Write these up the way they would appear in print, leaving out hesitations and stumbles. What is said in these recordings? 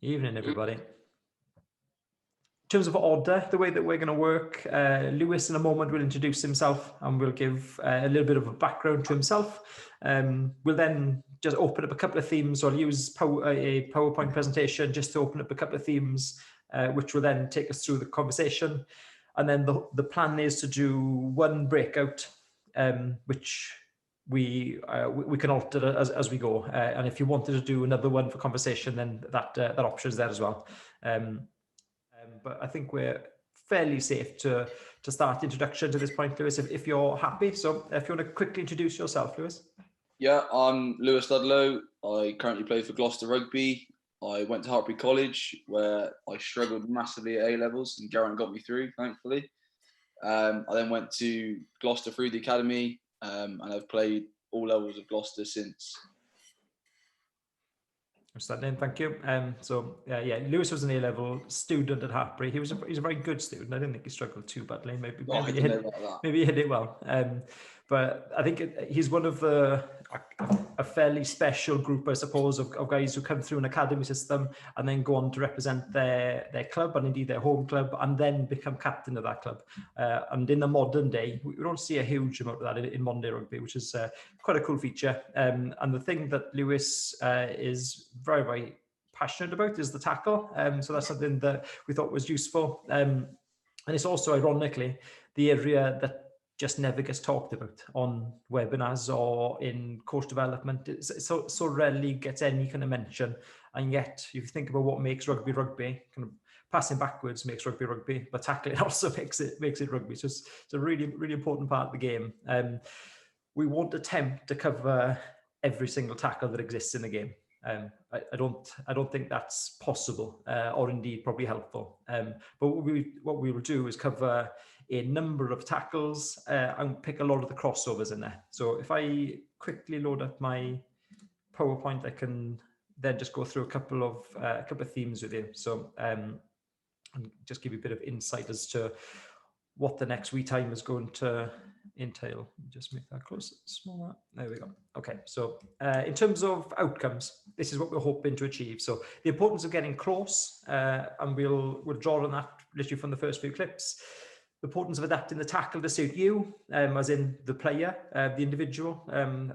Evening, everybody. In terms of order, the way that we're going to work, Lewis in a moment will introduce himself and we'll give a little bit of a background to himself. We'll then just open up a couple of themes, or use a PowerPoint presentation just to open up a couple of themes, which will then take us through the conversation. And then the plan is to do one breakout, which we can alter as we go. And if you wanted to do another one for conversation, then that option is there as well. But I think we're fairly safe to start introduction to this point, Lewis, if you're happy. So if you want to quickly introduce yourself, Lewis. Yeah, I'm Lewis Ludlow. I currently play for Gloucester Rugby. I went to Hartbury College, where I struggled massively at A-levels, and Geraint got me through, thankfully. I then went to Gloucester through the academy, and I've played all levels of Gloucester since. Thank you. Yeah, Lewis was an A-level student at Hartbury. He's a very good student. I didn't think he struggled too badly. Maybe he hit it well. But I think he's one of a fairly special group, I suppose, of guys who come through an academy system and then go on to represent their club and indeed their home club, and then become captain of that club. And in the modern day, we don't see a huge amount of that in modern day rugby, which is quite a cool feature. And the thing that Lewis is very, very passionate about is the tackle. So that's something that we thought was useful. And it's also, ironically, the area that just never gets talked about on webinars or in course development. It so rarely gets any kind of mention. And yet, if you think about what makes rugby, kind of passing backwards makes rugby, but tackling also makes it rugby. So it's a really, really important part of the game. We won't attempt to cover every single tackle that exists in the game. I don't think that's possible, or indeed probably helpful. But what we will do is cover a number of tackles and pick a lot of the crossovers in there. So if I quickly load up my PowerPoint, I can then just go through a couple of themes with you. So and just give you a bit of insight as to what the next wee time is going to entail. Just make that close, smaller. There we go. Okay, so in terms of outcomes, this is what we're hoping to achieve. So the importance of getting close, and we'll draw on that literally from the first few clips. The importance of adapting the tackle to suit you, as in the player, the individual,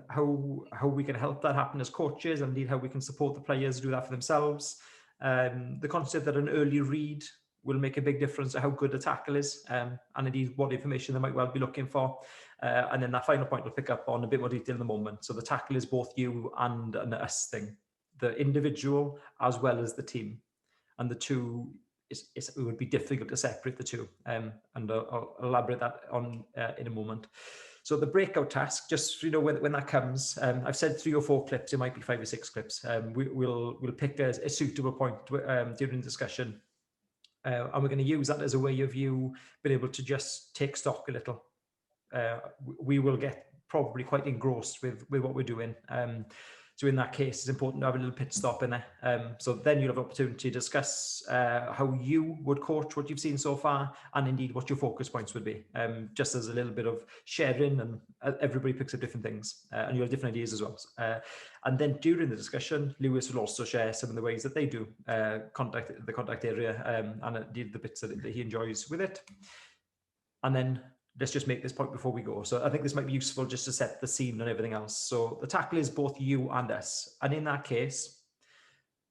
how we can help that happen as coaches, and indeed how we can support the players do that for themselves. The concept that an early read will make a big difference to how good a tackle is, and indeed what information they might well be looking for. And then that final point we'll pick up on a bit more detail in the moment. So the tackle is both you and an us thing, the individual as well as the team. And the two, it would be difficult to separate the two. And I'll elaborate that on in a moment. So the breakout task, just when that comes, I've said 3 or 4 clips, it might be 5 or 6 clips. We'll pick a suitable point during the discussion. And we're going to use that as a way of you being able to just take stock a little. We will get probably quite engrossed with what we're doing. So in that case, it's important to have a little pit stop in there. So then you'll have an opportunity to discuss how you would coach what you've seen so far, and indeed what your focus points would be. Just as a little bit of sharing, and everybody picks up different things, and you have different ideas as well. And then during the discussion, Lewis will also share some of the ways that they do the contact area, and indeed the bits that he enjoys with it. And then let's just make this point before we go. So I think this might be useful just to set the scene and everything else. So the tackle is both you and us. And in that case,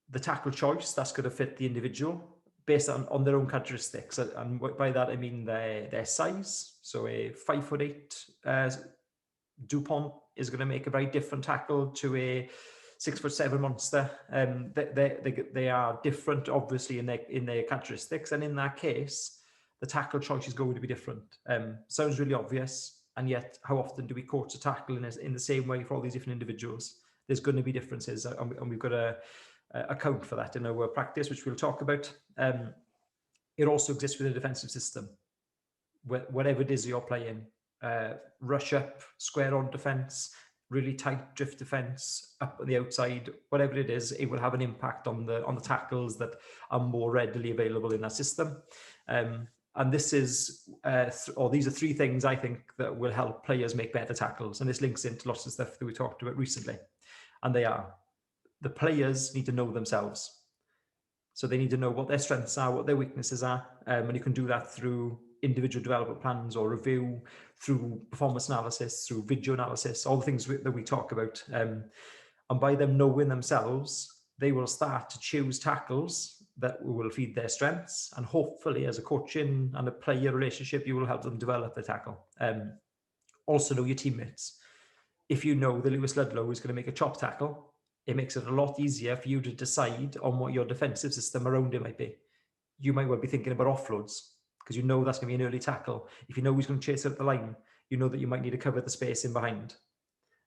the tackle choice, that's going to fit the individual based on their own characteristics. And by that, I mean their size. So a 5'8" DuPont is going to make a very different tackle to a 6'7" monster. They are different, obviously, in their characteristics. And in that case, the tackle choice is going to be different. Sounds really obvious, and yet how often do we coach a tackle in the same way for all these different individuals? There's going to be differences, and we've got to account for that in our practice, which we'll talk about. It also exists within a defensive system. Whatever it is you're playing, rush up, square on defense, really tight drift defense, up on the outside, whatever it is, it will have an impact on the tackles that are more readily available in that system. And this is, these are 3 things I think that will help players make better tackles. And this links into lots of stuff that we talked about recently. And they are, the players need to know themselves. So they need to know what their strengths are, what their weaknesses are, and you can do that through individual development plans or review, through performance analysis, through video analysis, all the things that we talk about. And by them knowing themselves, they will start to choose tackles that will feed their strengths, and hopefully as a coaching and a player relationship, you will help them develop the tackle. Also know your teammates. If you know that Lewis Ludlow is going to make a chop tackle, it makes it a lot easier for you to decide on what your defensive system around it might be. You might well be thinking about offloads because you know that's going to be an early tackle. If you know he's going to chase up the line, you know that you might need to cover the space in behind.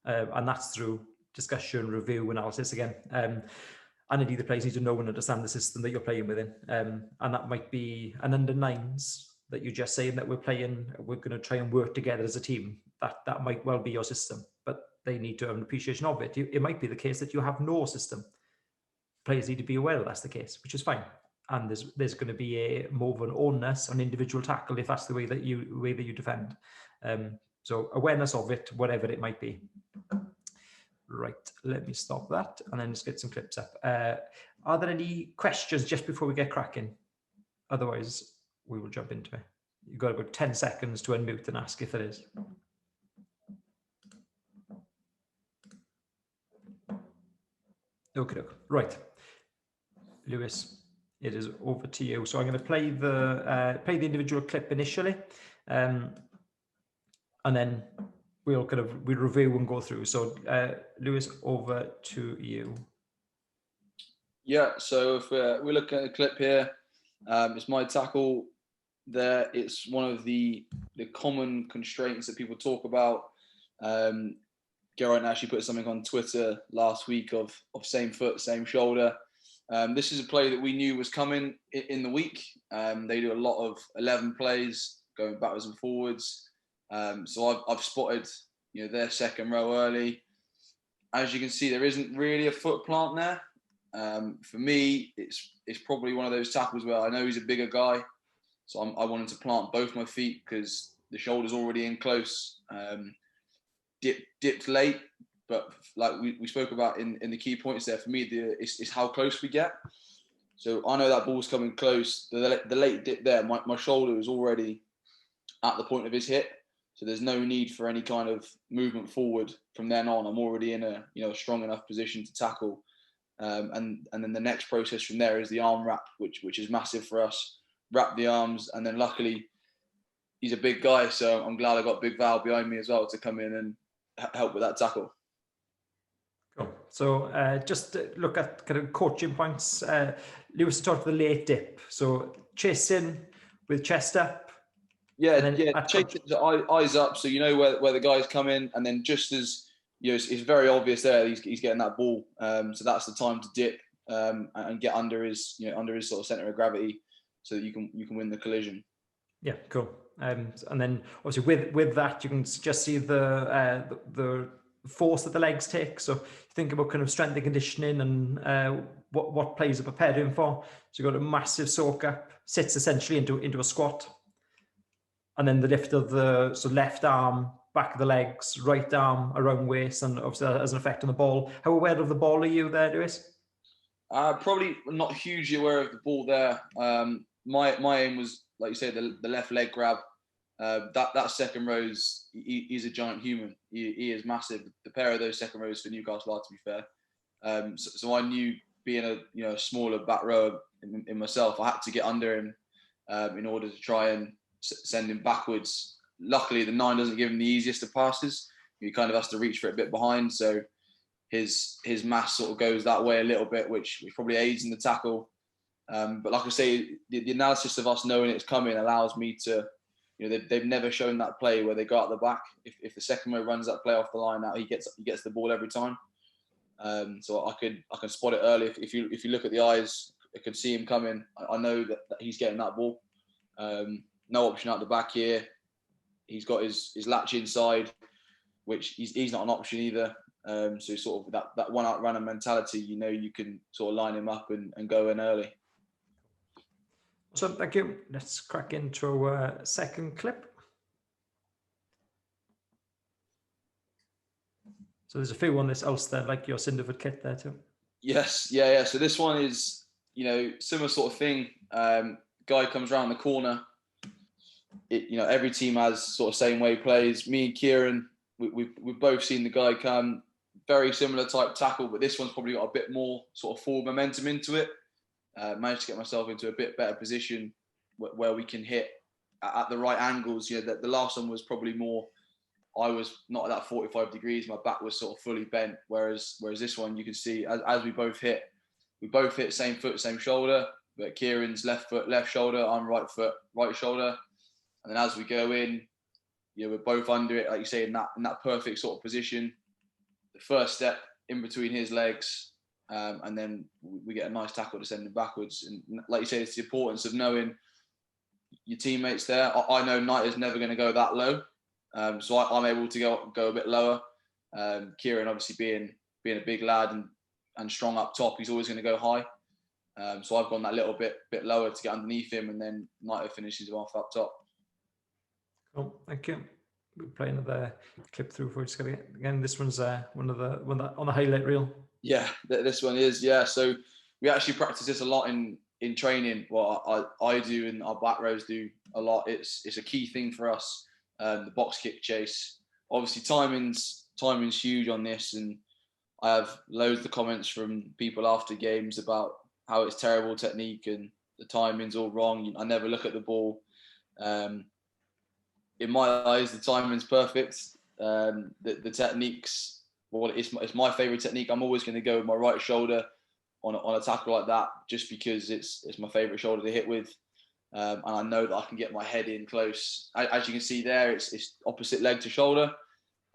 And that's through discussion, review, analysis again. And indeed, the players need to know and understand the system that you're playing within. And that might be an under nines that you're just saying that we're going to try and work together as a team. That might well be your system, but they need to have an appreciation of it. It might be the case that you have no system. Players need to be aware that that's the case, which is fine. And there's going to be a more of an onus on individual tackle if that's the way that you defend. So awareness of it, whatever it might be. Right, let me stop that and then just get some clips up. Are there any questions just before we get cracking? Otherwise, we will jump into it. You've got about 10 seconds to unmute and ask if there is. Okay, right. Lewis, it is over to you. So I'm going to play the individual clip initially, and then we'll review and go through. So Lewis, over to you. Yeah, so if we're looking at the clip here, it's my tackle there. It's one of the common constraints that people talk about. Geraint actually put something on Twitter last week of same foot, same shoulder. This is a play that we knew was coming in the week. They do a lot of 11 plays going backwards and forwards. So I've spotted their second row early. As you can see, there isn't really a foot plant there. For me, it's probably one of those tackles where I know he's a bigger guy, so I wanted to plant both my feet because the shoulder's already in close. Dipped late, but like we spoke about in the key points there, for me, it's how close we get. So I know that ball's coming close. The late dip there, my shoulder is already at the point of his hit, so there's no need for any kind of movement forward from then on. I'm already in a strong enough position to tackle. And then the next process from there is the arm wrap, which is massive for us. Wrap the arms, and then luckily he's a big guy, so I'm glad I got Big Val behind me as well to come in and help with that tackle. Cool. So just look at kind of coaching points. Lewis talked the late dip, so chasing with chest up. Yeah, chasing eyes up, so you know where the guys come in, and then just as it's very obvious there he's getting that ball. So that's the time to dip and get under his sort of center of gravity, so that you can win the collision. Yeah, cool. And then obviously with that you can just see the force that the legs take. So think about kind of strength and conditioning and what players are prepared him for. So you've got a massive soak up, sits essentially into a squat, and then the lift of the left arm, back of the legs, right arm around waist, and obviously that has an effect on the ball. How aware of the ball are you there, Lewis? Probably not hugely aware of the ball there. My aim was, like you said, the left leg grab. That second row's he's a giant human. He is massive. The pair of those second rows for Newcastle are, to be fair. So I knew being a smaller back rower in myself, I had to get under him in order to try and send him backwards. Luckily, the 9 doesn't give him the easiest of passes. He kind of has to reach for it a bit behind, so his mass sort of goes that way a little bit, which probably aids in the tackle. But like I say, the analysis of us knowing it's coming allows me to, they've never shown that play where they go out the back. If the second row runs that play off the line out, he gets the ball every time. So I can spot it early. If you look at the eyes, I can see him coming. I know that he's getting that ball. No option out the back here. He's got his latch inside, which he's not an option either. So sort of that one out runner mentality, you can sort of line him up and go in early. So thank you. Let's crack into a second clip. So there's a few on this Ulster, like your Cinderfoot kit there too. Yes, yeah. So this one is similar sort of thing. Guy comes around the corner. Every team has sort of same way plays. Me and Kieran, we've both seen the guy come. Very similar type tackle, but this one's probably got a bit more sort of forward momentum into it. Managed to get myself into a bit better position where we can hit at the right angles. The last one was probably more, I was not at that 45 degrees. My back was sort of fully bent. Whereas this one, you can see as we both hit same foot, same shoulder. But Kieran's left foot, left shoulder. I'm right foot, right shoulder. And then as we go in, we're both under it, like you say, in that perfect sort of position. The first step in between his legs, and then we get a nice tackle descending backwards. And like you say, it's the importance of knowing your teammates there. I know Knight is never going to go that low, so I'm able to go a bit lower. Kieran, obviously being a big lad and strong up top, he's always going to go high. So I've gone that little bit lower to get underneath him, and then Knight finishes him off up top. Cool, thank you. We'll play another clip through for you again. This one's one on the highlight reel. Yeah, this one is, yeah. So we actually practice this a lot in training. Well, I do, and our back rows do a lot. It's a key thing for us. The box kick chase. Obviously, timing's huge on this, and I have loads of comments from people after games about how it's terrible technique and the timing's all wrong. I never look at the ball. In my eyes, the timing's perfect. The techniques, it's my favourite technique. I'm always going to go with my right shoulder on a tackle like that, just because it's my favourite shoulder to hit with, and I know that I can get my head in close. As you can see there, it's opposite leg to shoulder.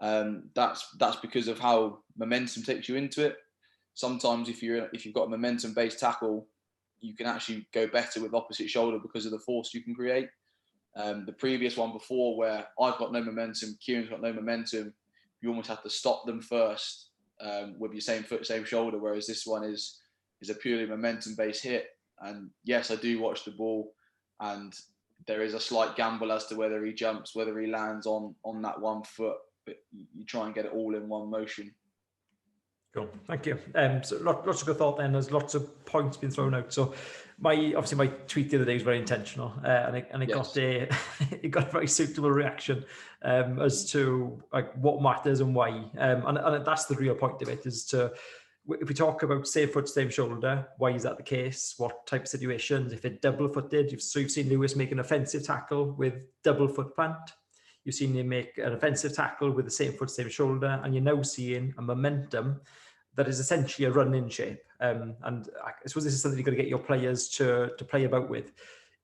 That's because of how momentum takes you into it. Sometimes if you've got a momentum-based tackle, you can actually go better with opposite shoulder because of the force you can create. The previous one before, where I've got no momentum, Kieran's got no momentum, you almost have to stop them first with your same foot, same shoulder, whereas this one is a purely momentum-based hit. And yes, I do watch the ball, and there is a slight gamble as to whether he jumps, whether he lands on that one foot, but you try and get it all in one motion. Cool, thank you. So lots of good thought then. There's lots of points being thrown out. So my tweet the other day was very intentional, and it got it got a very suitable reaction as to like what matters and why. And that's the real point of it, is to, if we talk about same foot, same shoulder, why is that the case? What type of situations? If it's double-footed, you've seen Lewis make an offensive tackle with double foot plant. You've seen him make an offensive tackle with the same foot, same shoulder, and you're now seeing a momentum that is essentially a run-in shape. And I suppose this is something you've got to get your players to play about with.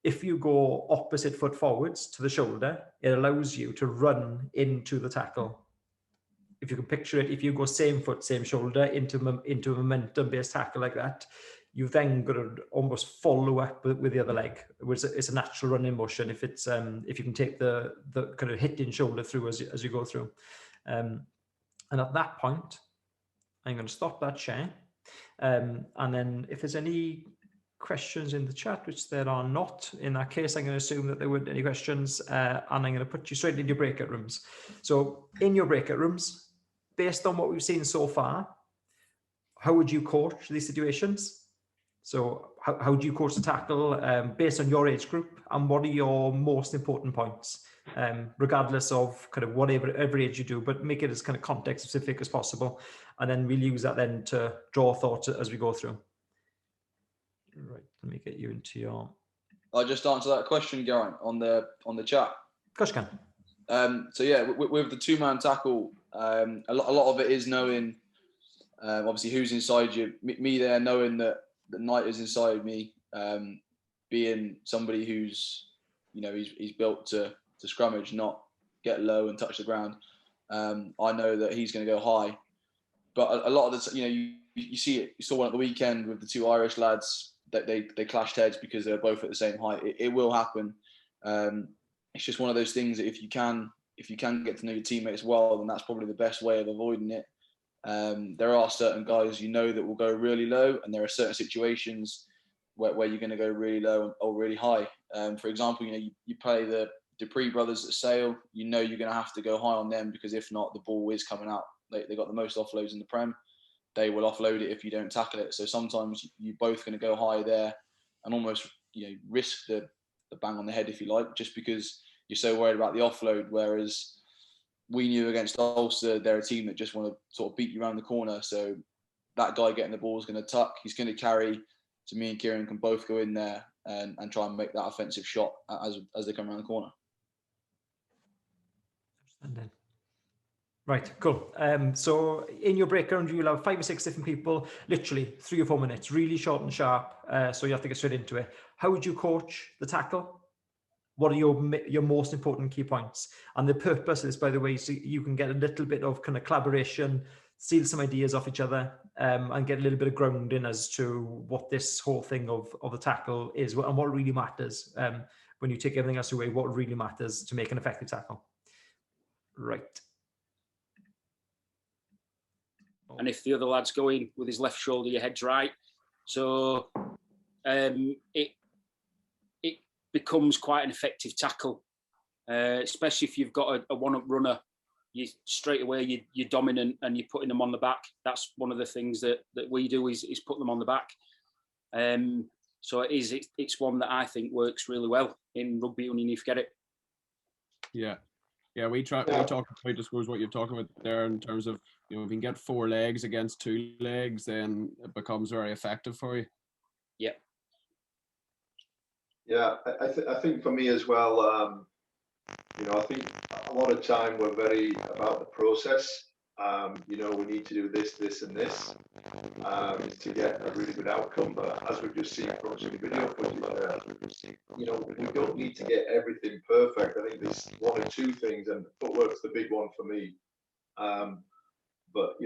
If you go opposite foot forwards to the shoulder, it allows you to run into the tackle. If you can picture it, if you go same foot, same shoulder into a momentum-based tackle like that, you've then got to almost follow up with the other leg. It's a natural running motion if you can take the kind of hitting shoulder through as you go through. And at that point, I'm going to stop that share. And then if there's any questions in the chat, which there are not, in that case, I'm going to assume that there weren't any questions, and I'm going to put you straight into your breakout rooms. So in your breakout rooms, based on what we've seen so far, how would you coach these situations? So how do you coach the tackle based on your age group, and what are your most important points, regardless of kind of whatever every age you do, but make it as kind of context specific as possible, and then we'll use that then to draw thoughts as we go through. Right, let me get you into your. I'll just answer that question, Geraint, on the chat. Of course you can. So yeah, with the two-man tackle, a lot of it is knowing, obviously, who's inside you. Me there, knowing that Knight is inside me, being somebody who's, he's built to scrummage, not get low and touch the ground. I know that he's going to go high, but a lot of the, you see it. You saw one at the weekend with the two Irish lads that they clashed heads because they're both at the same height. It will happen. It's just one of those things that if you can get to know your teammates well, then that's probably the best way of avoiding it. There are certain guys that will go really low, and there are certain situations where you're going to go really low or really high. For example, you play the Dupree brothers at Sale, you're going to have to go high on them, because if not, the ball is coming out. They got the most offloads in the Prem. they will offload it if you don't tackle it. So sometimes you're both going to go high there and almost, risk the bang on the head, if you like, just because you're so worried about the offload. Whereas we knew against Ulster, they're a team that just want to sort of beat you around the corner. So that guy getting the ball is going to tuck. He's going to carry. So me and Kieran can both go in there and try and make that offensive shot as they come around the corner. Right, cool. So in your breakdown, you'll have 5 or 6 different people, literally 3 or 4 minutes, really short and sharp. So you have to get straight into it. How would you coach the tackle? What are your most important key points? And the purpose is, by the way, so you can get a little bit of kind of collaboration, steal some ideas off each other, and get a little bit of grounding as to what this whole thing of the tackle is and what really matters. When you take everything else away, what really matters to make an effective tackle. Right. And if the other lad's going with his left shoulder, your head's right. So it becomes quite an effective tackle, especially if you've got a one-up runner. You straight away you're dominant and you're putting them on the back. That's one of the things that we do is put them on the back. So it's one that I think works really well in rugby union. You get it. Yeah, we talk about, I suppose, what you're talking about there in terms of, if you can get 4 legs against 2 legs, then it becomes very effective for you. Yeah. Yeah, I think for me as well, I think a lot of time we're very about the process. We need to do this and this to get a really good outcome. But as we've just seen from some video footage, we don't need to get everything perfect. I think there's 1 or 2 things, and footwork's the big one for me. But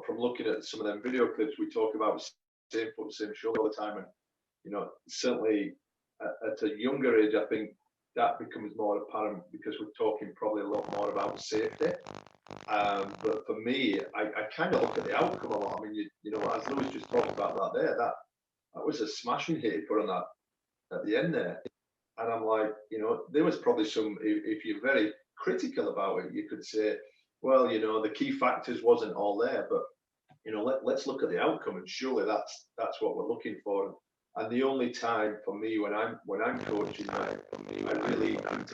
from looking at some of them video clips, we talk about same foot, same shoulder all the time, and certainly at a younger age, I think that becomes more apparent because we're talking probably a lot more about safety. But for me, I kind of look at the outcome a lot. I mean, as Lewis just talked about that there, that was a smashing hit he put on that at the end there. And I'm like, there was probably some, if you're very critical about it, you could say, well, the key factors wasn't all there, but let's look at the outcome, and surely that's what we're looking for. And the only time for me when I'm coaching, I really need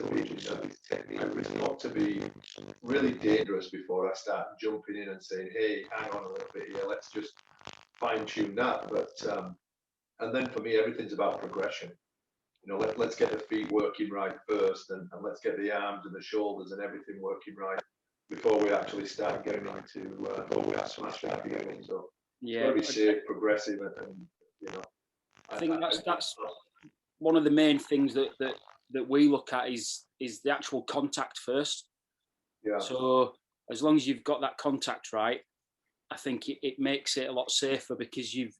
to be really dangerous before I start jumping in and saying, hey, hang on a little bit here, let's just fine tune that. But and then for me, everything's about progression. Let's get the feet working right first, and let's get the arms and the shoulders and everything working right before we actually start getting into smash that again. So it's got to be safe, progressive, and I think that's one of the main things that we look at is the actual contact first. Yeah. So as long as you've got that contact right, I think it makes it a lot safer, because you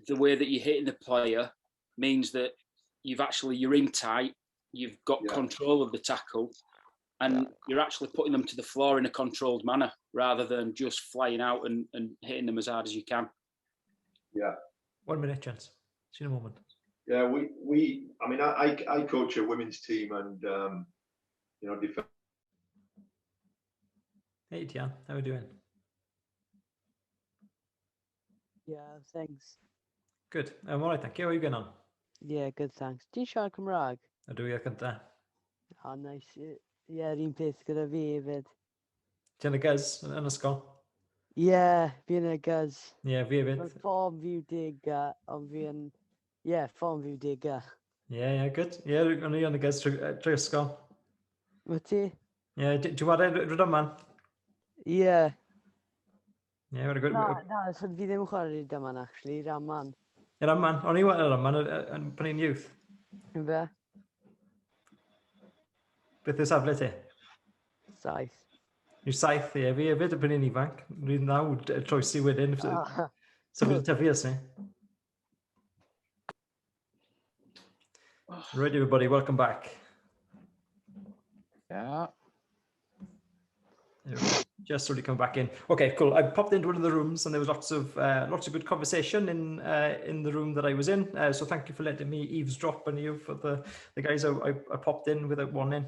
the way that you're hitting the player means that you're in tight, you've got control of the tackle, and you're actually putting them to the floor in a controlled manner rather than just flying out and hitting them as hard as you can. Yeah. 1 minute, gents. See you in a moment. Yeah, I coach a women's team, and defense. Hey, Tian, how are you doing? Yeah, thanks. Good. I'm all right, thank you. How are you going on? Yeah, good, thanks. Ti'n siarad Cymraeg? Ydw i cynta. Oh, nice. Yeah, un peth gyda fi hefyd. Ti'n y gys yn ysgol? Yeah, fi'n y gys. Yeah, fi hefyd. Fform fi'w dega, ond fi'n... Yeah, fform fi'w dega. Yeah, good. Yeah, o'n i yn y gys trwy ysgol. Ma ti? Yeah, dwi'n wario Rydaman. Yeah. Yeah, very good. Na, so fi ddim yn chwarae Rydaman, actually, Raman. Raman, o'n i wario Raman pan i'n youth. Yn fe? Beth yw safle ti? 7. Yw 7, ie. Fi hefyd pan i'n ifanc. Rwy'n naw troesi wedyn. So fi'n tyfu ys ni. Right, everybody, welcome back. Yeah. Just sort of come back in. Okay, cool. I popped into one of the rooms and there was lots of good conversation in the room that I was in. So thank you for letting me eavesdrop on you for the guys I popped in without warning.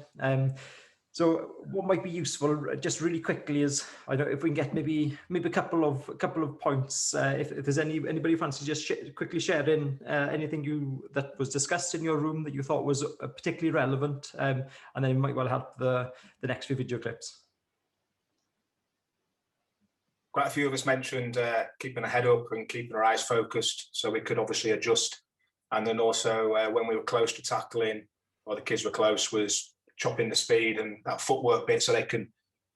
So what might be useful, just really quickly, is I know if we can get maybe a couple of points. If there's anybody fancy just quickly sharing anything that was discussed in your room that you thought was particularly relevant, and then it might well help the next few video clips. Quite a few of us mentioned keeping a head up and keeping our eyes focused, so we could obviously adjust. And then also when we were close to tackling, or the kids were close, was chopping the speed and that footwork bit so they can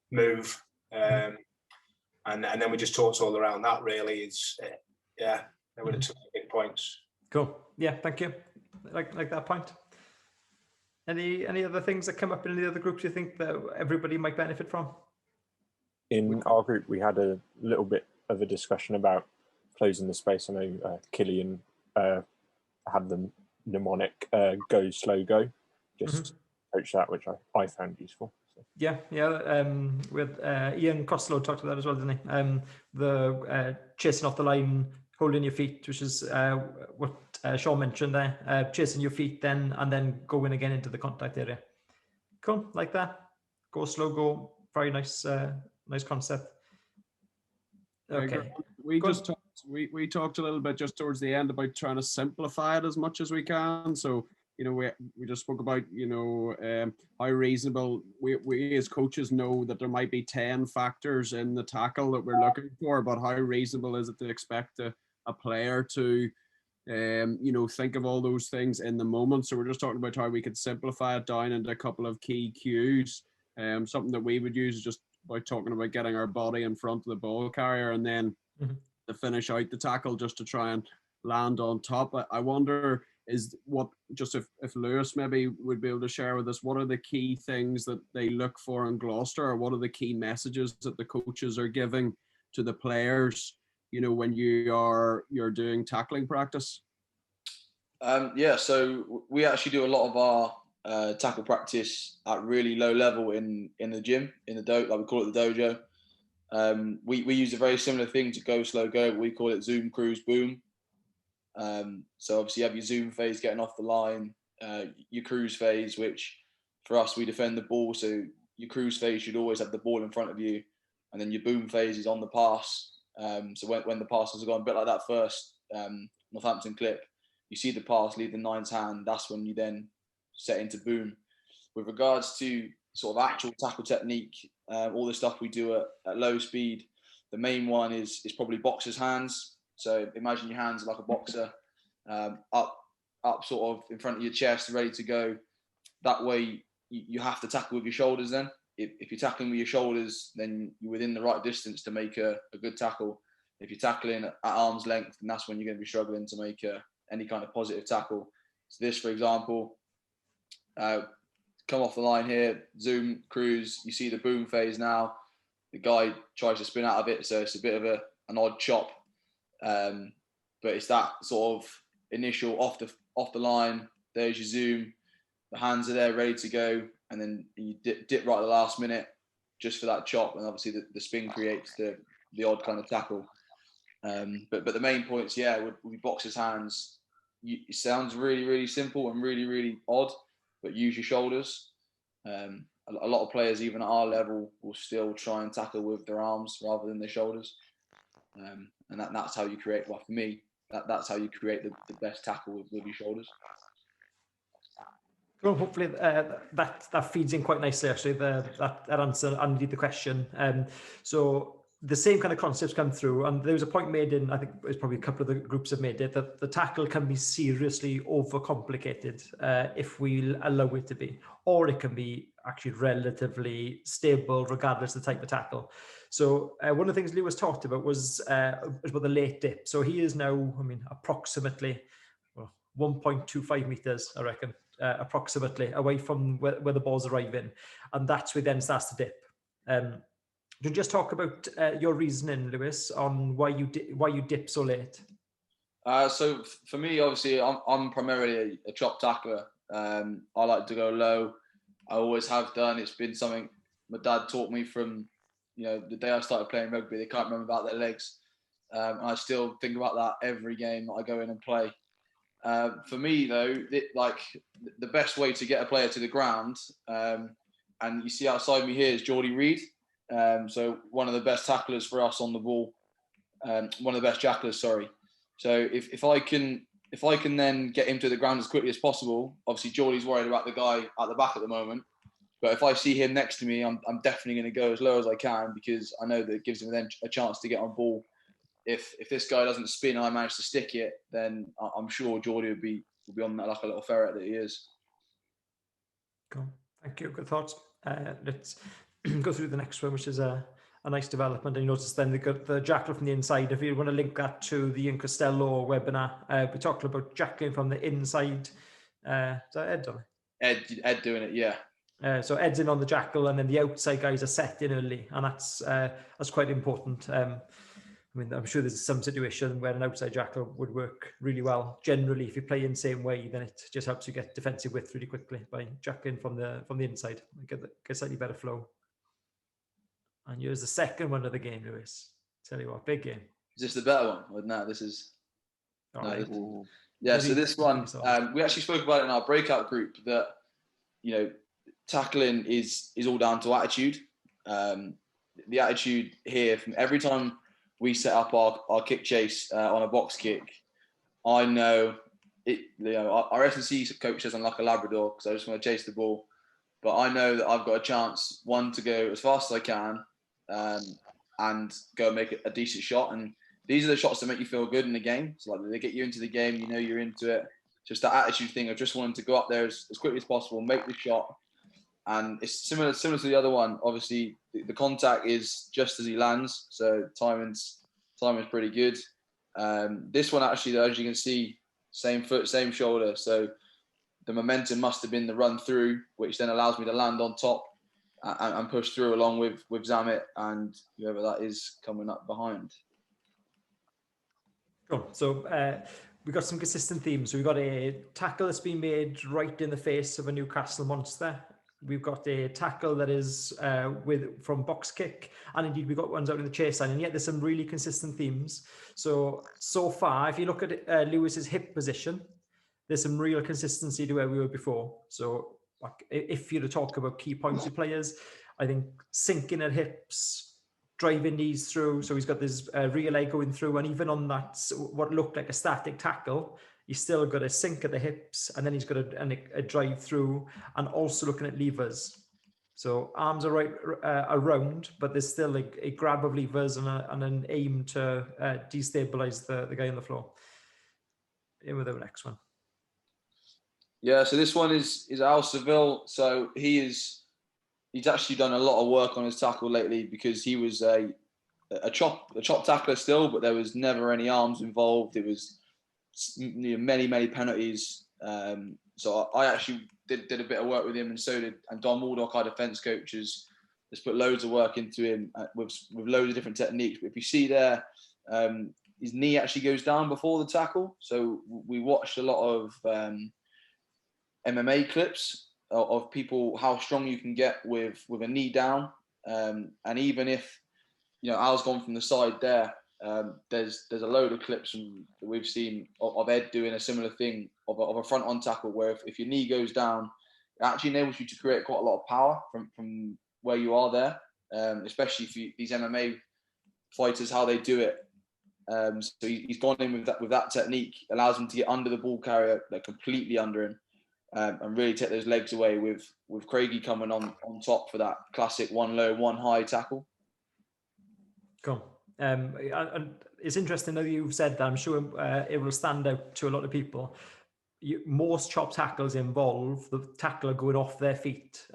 move. And then we just talked all around that, really. They were the 2 big points. Cool. Yeah, thank you. Like that point. Any other things that come up in the other groups you think that everybody might benefit from? In our group, we had a little bit of a discussion about closing the space. I know Killian had the mnemonic go, slow, go. Just approach that, which I found useful. So. Yeah. With Ian Costello talked about that as well, didn't he? The chasing off the line, holding your feet, which is what Sean mentioned there. Chasing your feet and then going again into the contact area. Cool, like that. Go slow, go. Very nice, nice concept. Okay. We talked a little bit just towards the end about trying to simplify it as much as we can. So, we just spoke about, how reasonable we as coaches know that there might be 10 factors in the tackle that we're looking for, but how reasonable is it to expect a player to, think of all those things in the moment? So we're just talking about how we could simplify it down into a couple of key cues. Something that we would use is just by talking about getting our body in front of the ball carrier and then to finish out the tackle just to try and land on top. I wonder if Lewis maybe would be able to share with us, what are the key things that they look for in Gloucester, or what are the key messages that the coaches are giving to the players, when you're doing tackling practice? So we actually do a lot of our tackle practice at really low level in the gym, in the like we call it the dojo. We use a very similar thing to go slow go, but we call it zoom, cruise, boom. So obviously you have your zoom phase getting off the line, your cruise phase, which for us, we defend the ball. So your cruise phase should always have the ball in front of you. And then your boom phase is on the pass. So when the passes are gone, a bit like that first Northampton clip, you see the pass leave the nine's hand, that's when you then set into boom. With regards to sort of actual tackle technique, all the stuff we do at low speed, the main one is probably boxer's hands. So imagine your hands like a boxer, up sort of in front of your chest, ready to go. That way you have to tackle with your shoulders then. If you're tackling with your shoulders, then you're within the right distance to make a good tackle. If you're tackling at arm's length, then that's when you're going to be struggling to make any kind of positive tackle. So this, for example, come off the line here, zoom, cruise, you see the boom phase now. The guy tries to spin out of it, so it's a bit of an odd chop. But it's that sort of initial off the line, there's your zoom, the hands are there ready to go, and then you dip right at the last minute just for that chop, and obviously the spin creates the odd kind of tackle. But the main points, would be boxer's hands. It sounds really, really simple and really, really odd, but use your shoulders. A lot of players, even at our level, will still try and tackle with their arms rather than their shoulders. And that's how you create, well, for me, that's how you create the best tackle with your shoulders. Well, hopefully that feeds in quite nicely, actually, that answer underneath the question. So the same kind of concepts come through, and there was a point made in, I think it's probably a couple of the groups have made it, that the tackle can be seriously overcomplicated if we allow it to be, or it can be actually relatively stable regardless of the type of tackle. So one of the things Lewis talked about was about the late dip. So he is now, approximately 1.25 meters, I reckon, approximately away from where the ball's arriving, and that's where then starts to dip. Can you just talk about your reasoning, Lewis, on why you dip so late? So for me, obviously, I'm primarily a chop tackler. I like to go low. I always have done. It's been something my dad taught me from, the day I started playing rugby. They can't remember about their legs. And I still think about that every game that I go in and play. For me, though, the best way to get a player to the ground and you see outside me here is Geordie Reid. So one of the best tacklers for us on the ball, one of the best jacklers, sorry. So if I can then get him to the ground as quickly as possible, obviously Geordie's worried about the guy at the back at the moment, but if I see him next to me, I'm definitely going to go as low as I can, because I know that it gives him then a chance to get on ball. If this guy doesn't spin and I manage to stick it, then I'm sure Geordie will be on that like a little ferret that he is. Cool. Thank you. Good thoughts. Let's go through the next one, which is a nice development. And you notice then they got the jackal from the inside. If you want to link that to the Ian Costello webinar, we talked about jackling from the inside. Is that Ed? Ed doing it, yeah. So Ed's in on the jackal, and then the outside guys are set in early, and that's quite important. I mean, I'm sure there's some situation where an outside jackal would work really well. Generally, if you play in the same way, then it just helps you get defensive width really quickly by jackling from the inside. Get slightly better flow. And here's the second one of the game, Lewis. Tell you what, big game. Is this the better one? Or no, this is. All right. Yeah, so this one, we actually spoke about it in our breakout group that, tackling is all down to attitude. The attitude here, from every time we set up our kick chase on a box kick, I know it. Our S&C coach says I'm like a Labrador because I just want to chase the ball, but I know that I've got a chance, one, to go as fast as I can, and go and make a decent shot. And these are the shots that make you feel good in the game. So like they get you into the game, you're into it. Just that attitude thing of just wanting to go up there as quickly as possible, make the shot. And it's similar to the other one. Obviously, the contact is just as he lands, so timing's pretty good. This one actually, though, as you can see, same foot, same shoulder. So the momentum must have been the run through, which then allows me to land on top and push through along with Zamet and whoever that is coming up behind. Cool. So we've got some consistent themes. So we've got a tackle that's been made right in the face of a Newcastle monster. We've got a tackle that is from box kick, and indeed we've got ones out in the chase line, and yet there's some really consistent themes. So far, if you look at Lewis's hip position, there's some real consistency to where we were before. So if you're to talk about key points with players, I think sinking at hips, driving knees through. So he's got this rear leg going through, and even on that, what looked like a static tackle, he's still got a sink at the hips, and then he's got a drive through, and also looking at levers. So arms are right around, but there's still a grab of levers and an aim to destabilize the guy on the floor. In with the next one. Yeah, so this one is Al Seville. So he's actually done a lot of work on his tackle lately, because he was a chop tackler still, but there was never any arms involved. It was many penalties. So I actually did a bit of work with him, and Don Waldock, our defence coach, has put loads of work into him with loads of different techniques. But if you see there, his knee actually goes down before the tackle. So we watched a lot of MMA clips of people, how strong you can get with a knee down, and even if Al's gone from the side there. There's a load of clips that we've seen of Ed doing a similar thing of a front on tackle, where if your knee goes down, it actually enables you to create quite a lot of power from where you are there, especially if these MMA fighters, how they do it. So he's gone in with that technique, allows him to get under the ball carrier, like completely under him, and really take those legs away with Craigie coming on top for that classic one low, one high tackle. Cool. And it's interesting that you've said that. I'm sure it will stand out to a lot of people. Most chop tackles involve the tackler going off their feet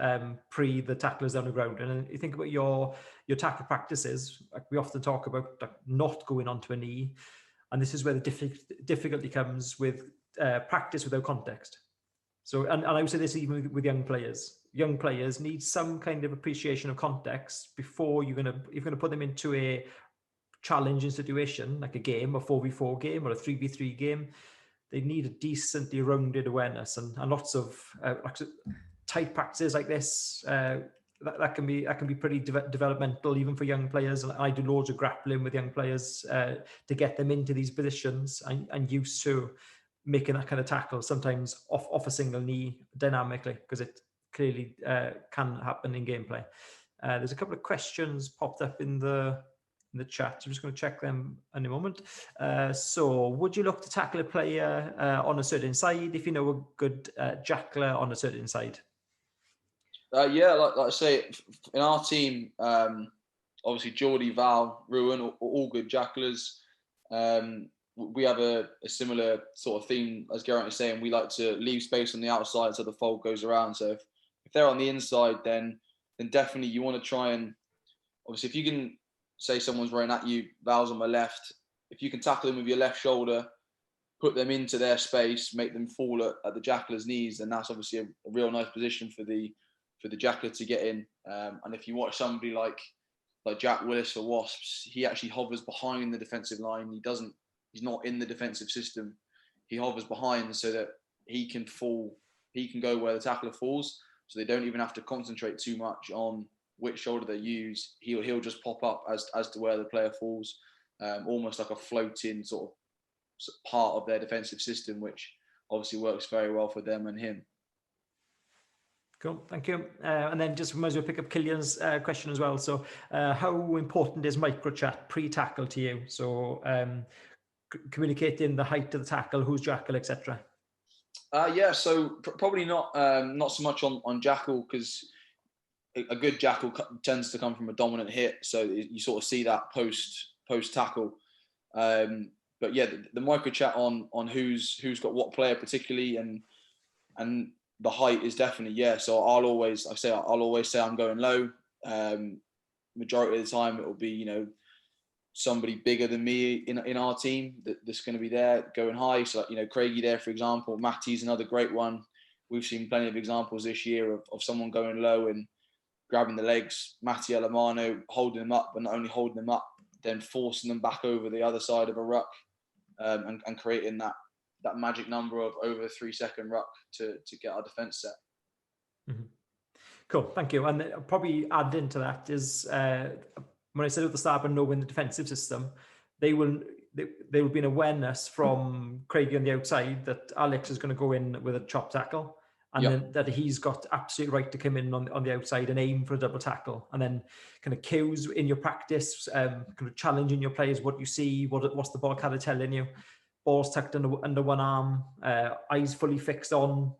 pre the tacklers on the ground. And you think about your tackle practices, like we often talk about not going onto a knee. And this is where the difficulty comes with practice without context. So, and I would say this even with young players. Young players need some kind of appreciation of context before you're going to put them into a challenging situation, like a game, a 4v4 game or a 3v3 game. They need a decently rounded awareness, and lots of tight practices like this that can be pretty developmental even for young players. And I do loads of grappling with young players to get them into these positions and used to making that kind of tackle, sometimes off a single knee dynamically, because it clearly can happen in gameplay. There's a couple of questions popped up in the chat. I'm just going to check them in a moment. So would you look to tackle a player on a certain side if you know a good jackler on a certain side? Yeah, like I say, in our team, obviously Geordie, Val, Ruin, all good jacklers. We have a similar sort of theme as Geraint is saying. We like to leave space on the outside so the fold goes around. So if they're on the inside, then definitely you want to try and, obviously, if you can say someone's running at you, Val's on my left, if you can tackle them with your left shoulder, put them into their space, make them fall at the jackler's knees, then that's obviously a real nice position for the jackler to get in. And if you watch somebody like Jack Willis for Wasps, he actually hovers behind the defensive line. He's not in the defensive system. He hovers behind so that he can fall. He can go where the tackler falls, so they don't even have to concentrate too much on which shoulder they use. He'll just pop up as to where the player falls, almost like a floating sort of part of their defensive system, which obviously works very well for them and him. Cool, thank you. And then just might as well pick up Killian's question as well. So how important is microchat pre-tackle to you? So communicating the height of the tackle, who's jackal, etc. Yeah, so probably not so much on jackal, because a good jackal tends to come from a dominant hit, so you sort of see that post tackle. But yeah, the micro chat on who's got what player particularly, and the height is definitely, yeah. So I'll always say I'm going low. Majority of the time it will be, you know, somebody bigger than me in our team that's going to be there going high. So, you know, Craigie there, for example. Matty's another great one. We've seen plenty of examples this year of someone going low and grabbing the legs. Matty Alamano holding them up, but not only holding them up, then forcing them back over the other side of a ruck, and creating that magic number of over a 3-second ruck to get our defence set. Mm-hmm. Cool, thank you. And probably add into that is when I said at the start, but knowing the defensive system, there will be an awareness from Craigie on the outside that Alex is going to go in with a chop tackle, and then that he's got absolute right to come in on the outside and aim for a double tackle, and then kind of cues in your practice, kind of challenging your players, what you see, what's the ball carrier telling you, balls tucked under one arm, eyes fully fixed on.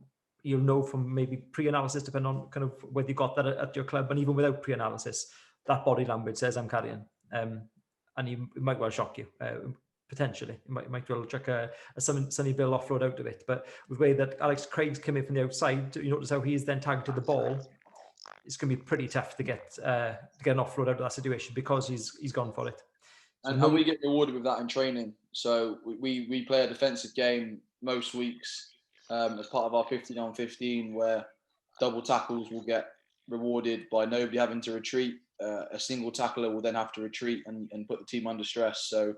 You'll know from maybe pre-analysis, depending on kind of whether you got that at your club, and even without pre-analysis, that body language says I'm carrying, and it might well shock you. Potentially, it might well chuck a Sonny Bill offload out of it. But with the way that Alex Craig's come in from the outside, you notice how he's then targeted the ball. It's going to be pretty tough to get an offload out of that situation because he's gone for it. So and we get rewarded with that in training. So we play a defensive game most weeks as part of our 15-on-15, where double tackles will get rewarded by nobody having to retreat. A single tackler will then have to retreat and put the team under stress. So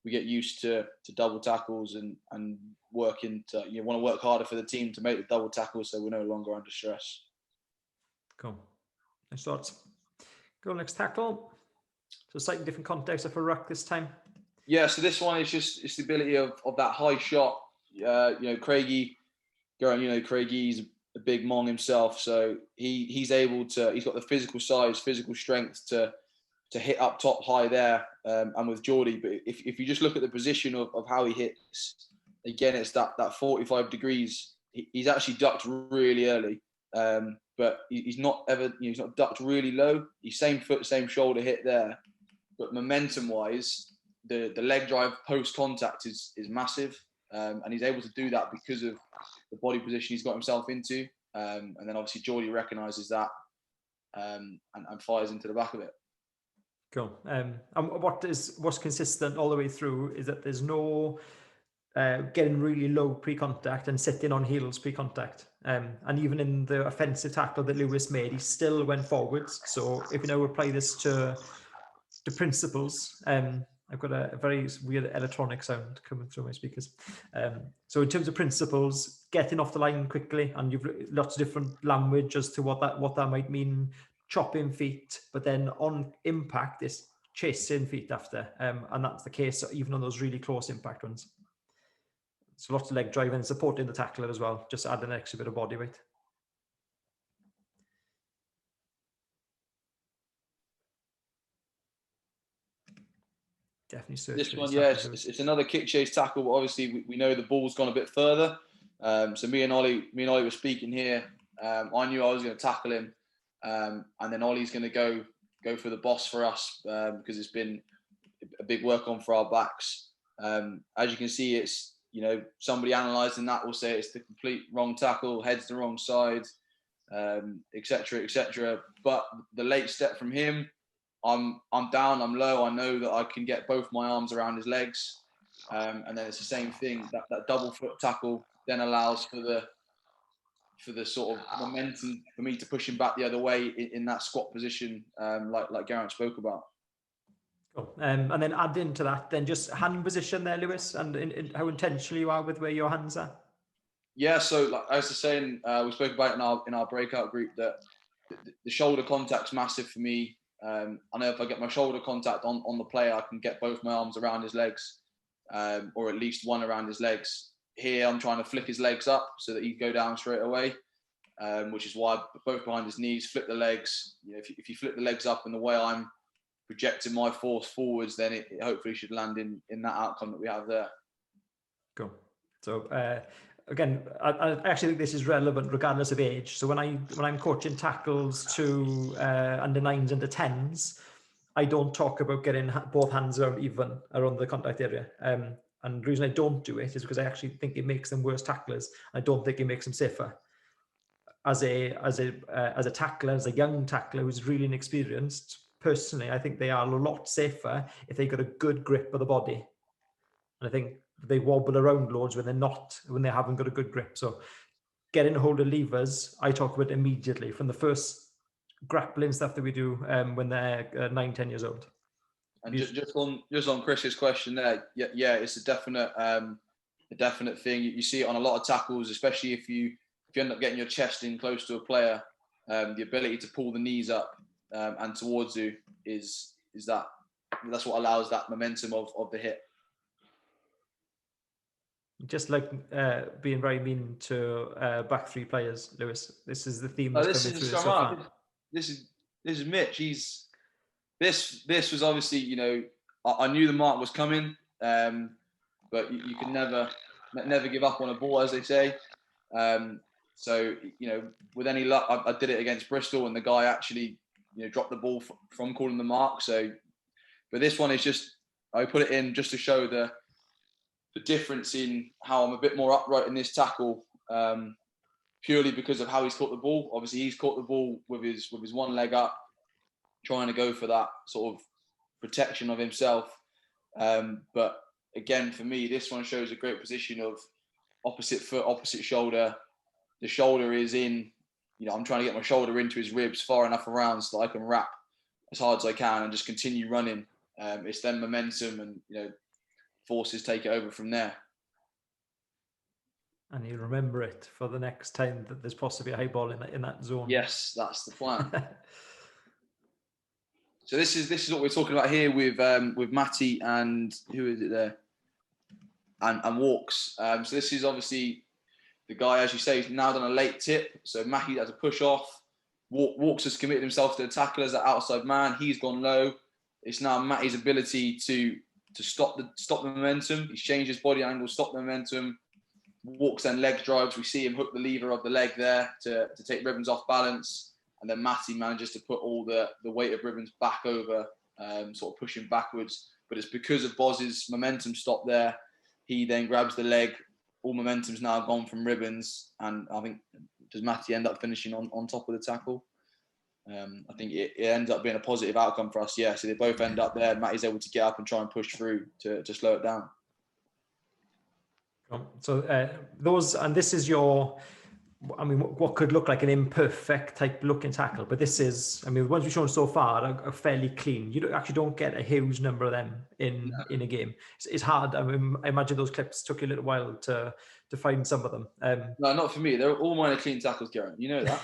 we get used to double tackles and working to, you want to work harder for the team to make the double tackles, so we're no longer under stress. Cool. Nice thoughts. Go next tackle. So slightly different context of a ruck this time. Yeah, so this one is just the ability of that high shot. You know, Craigie, Craigie's a big mong himself, so he's got the physical size, physical strength to hit up top high there, and with Geordie. But if you just look at the position of how he hits, again, it's that 45 degrees. He's actually ducked really early, but he's not ever, he's not ducked really low. He's same foot, same shoulder hit there, but momentum wise, the leg drive post contact is massive, and he's able to do that because of the body position he's got himself into, and then obviously Geordie recognises that, and fires into the back of it. Cool. And what's consistent all the way through is that there's no getting really low pre-contact and sitting on heels pre-contact. And even in the offensive tackle that Lewis made, he still went forwards. So if you now apply this to principles, I've got a very weird electronic sound coming through my speakers. So in terms of principles, getting off the line quickly, and you've lots of different language as to what that might mean. Chopping feet, but then on impact, it's chasing feet after, and that's the case even on those really close impact ones. So lots of leg drive and supporting the tackler as well, just add an extra bit of body weight. Definitely search this for one. these Yeah, tackles. it's another kick chase tackle, but obviously we know the ball's gone a bit further. So me and Ollie were speaking here. I knew I was going to tackle him, and then Ollie's going to go for the boss for us because it's been a big work on for our backs. As you can see, it's, you know, somebody analysing that will say it's the complete wrong tackle, head's the wrong side, etc., etc. But the late step from him, I'm down, I'm low. I know that I can get both my arms around his legs, and then it's the same thing. That double foot tackle then allows for the sort of momentum for me to push him back the other way in that squat position, like Garrett spoke about. Cool. And then add into that, then just hand position there, Lewis, and how intentional you are with where your hands are. Yeah, so like I was saying, we spoke about it in our breakout group that the shoulder contact's massive for me. I know if I get my shoulder contact on the player, I can get both my arms around his legs, or at least one around his legs. Here, I'm trying to flick his legs up so that he'd go down straight away, which is why both behind his knees, flip the legs. You know, if you flip the legs up in the way I'm projecting my force forwards, then it hopefully should land in that outcome that we have there. Cool. So again, I actually think this is relevant regardless of age. So when I'm coaching tackles to under 9s, under 10s, I don't talk about getting both hands around the contact area. And the reason I don't do it is because I actually think it makes them worse tacklers. I don't think it makes them safer. As a tackler, as a young tackler who's really inexperienced, personally, I think they are a lot safer if they got a good grip of the body. And I think they wobble around loads when they haven't got a good grip. So getting hold of levers, I talk about immediately from the first grappling stuff that we do when they're 9-10 years old. And just on Chris's question there, yeah, it's a definite thing. You see it on a lot of tackles, especially if you end up getting your chest in close to a player. The ability to pull the knees up and towards you that's what allows that momentum of the hit. Just like being very mean to back three players, Lewis. This is the theme that's coming through so far. This is Mitch. This was obviously, you know, I knew the mark was coming, but you can never give up on a ball, as they say. So, you know, with any luck, I did it against Bristol, and the guy actually, you know, dropped the ball from calling the mark. So, but this one is just, I put it in just to show the difference in how I'm a bit more upright in this tackle, purely because of how he's caught the ball. Obviously, he's caught the ball with his one leg up, trying to go for that sort of protection of himself. But again, for me, this one shows a great position of opposite foot, opposite shoulder. The shoulder is in, you know, I'm trying to get my shoulder into his ribs far enough around so that I can wrap as hard as I can and just continue running. It's then momentum and, you know, forces take it over from there. And you remember it for the next time that there's possibly a high ball in that zone. Yes, that's the plan. So this is what we're talking about here with Matty and who is it there? And Walks. So this is obviously the guy, as you say, he's now done a late tip. So Matty has a push off. Walks has committed himself to the tackle as that outside man. He's gone low. It's now Matty's ability to stop the momentum. He's changed his body angle, stop the momentum. Walks then leg drives. We see him hook the lever of the leg there to take Ribbons off balance. And then Matty manages to put all the weight of Ribbons back over, sort of pushing backwards. But it's because of Boz's momentum stop there. He then grabs the leg. All momentum's now gone from Ribbons. And I think, does Matty end up finishing on top of the tackle? I think it ends up being a positive outcome for us. Yeah, so they both end up there. Matty's able to get up and try and push through to slow it down. So this is your, I mean, what could look like an imperfect type looking tackle, but this is, I mean, the ones we've shown so far are fairly clean. You don't get a huge number of them in a game. It's hard. I mean, I imagine those clips took you a little while to find some of them. No, not for me. They're all mine are clean tackles, Garen. You know that.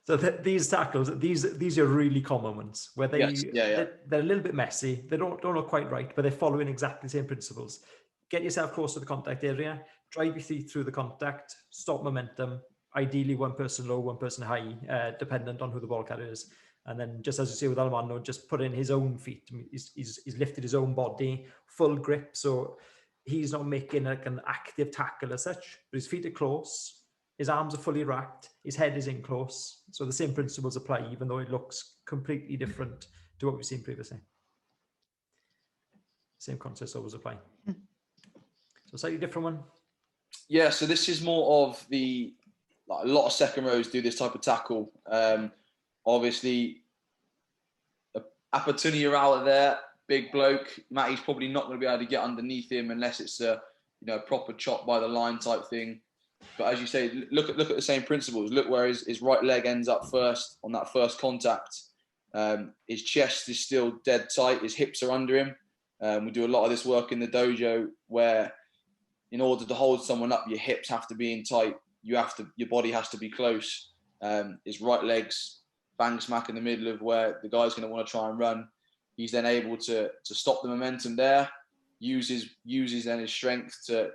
So these tackles, these are really common ones where they're a little bit messy. They don't look quite right, but they're following exactly the same principles. Get yourself close to the contact area, drive your feet through the contact, stop momentum, ideally one person low, one person high, dependent on who the ball carrier is. And then, just as you say with Almano, just put in his own feet. I mean, he's lifted his own body, full grip. So he's not making like an active tackle as such, but his feet are close, his arms are fully racked, his head is in close. So the same principles apply, even though it looks completely different to what we've seen previously. Same concepts always apply. So slightly different one. Yeah, so this is more of a lot of second rows do this type of tackle. Obviously, Apatunia out there, big bloke. Matty's probably not going to be able to get underneath him unless it's a proper chop by the line type thing. But as you say, look at the same principles. Look where his right leg ends up first on that first contact. His chest is still dead tight. His hips are under him. We do a lot of this work in the dojo where, in order to hold someone up, your hips have to be in tight. Your body has to be close. His right leg's bang smack in the middle of where the guy's going to want to try and run. He's then able to stop the momentum there. Uses then his strength to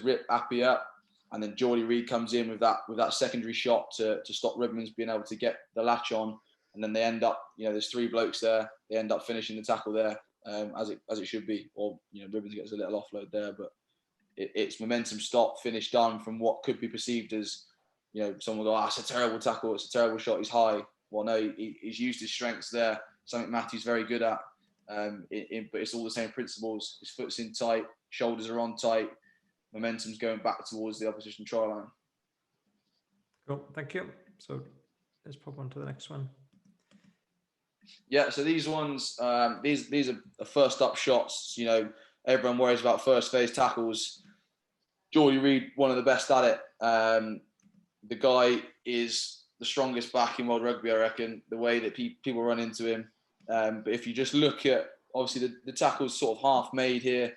rip Appy up, and then Geordie Reid comes in with that secondary shot to stop Ribbons being able to get the latch on, and then they end up, there's three blokes there. They end up finishing the tackle there as it should be, or Ribbons gets a little offload there, but it's momentum stop, finish done from what could be perceived as, someone will go, it's a terrible tackle, it's a terrible shot, he's high. Well, no, he's used his strengths there, something Matthew's very good at. But it's all the same principles. His foot's in tight, shoulders are on tight, momentum's going back towards the opposition try line. Cool, thank you. So let's pop on to the next one. Yeah, so these ones, these are first up shots. Everyone worries about first phase tackles. Geordie Reid, one of the best at it. The guy is the strongest back in world rugby, I reckon, the way that people run into him. But if you just look at, obviously the tackle's sort of half made here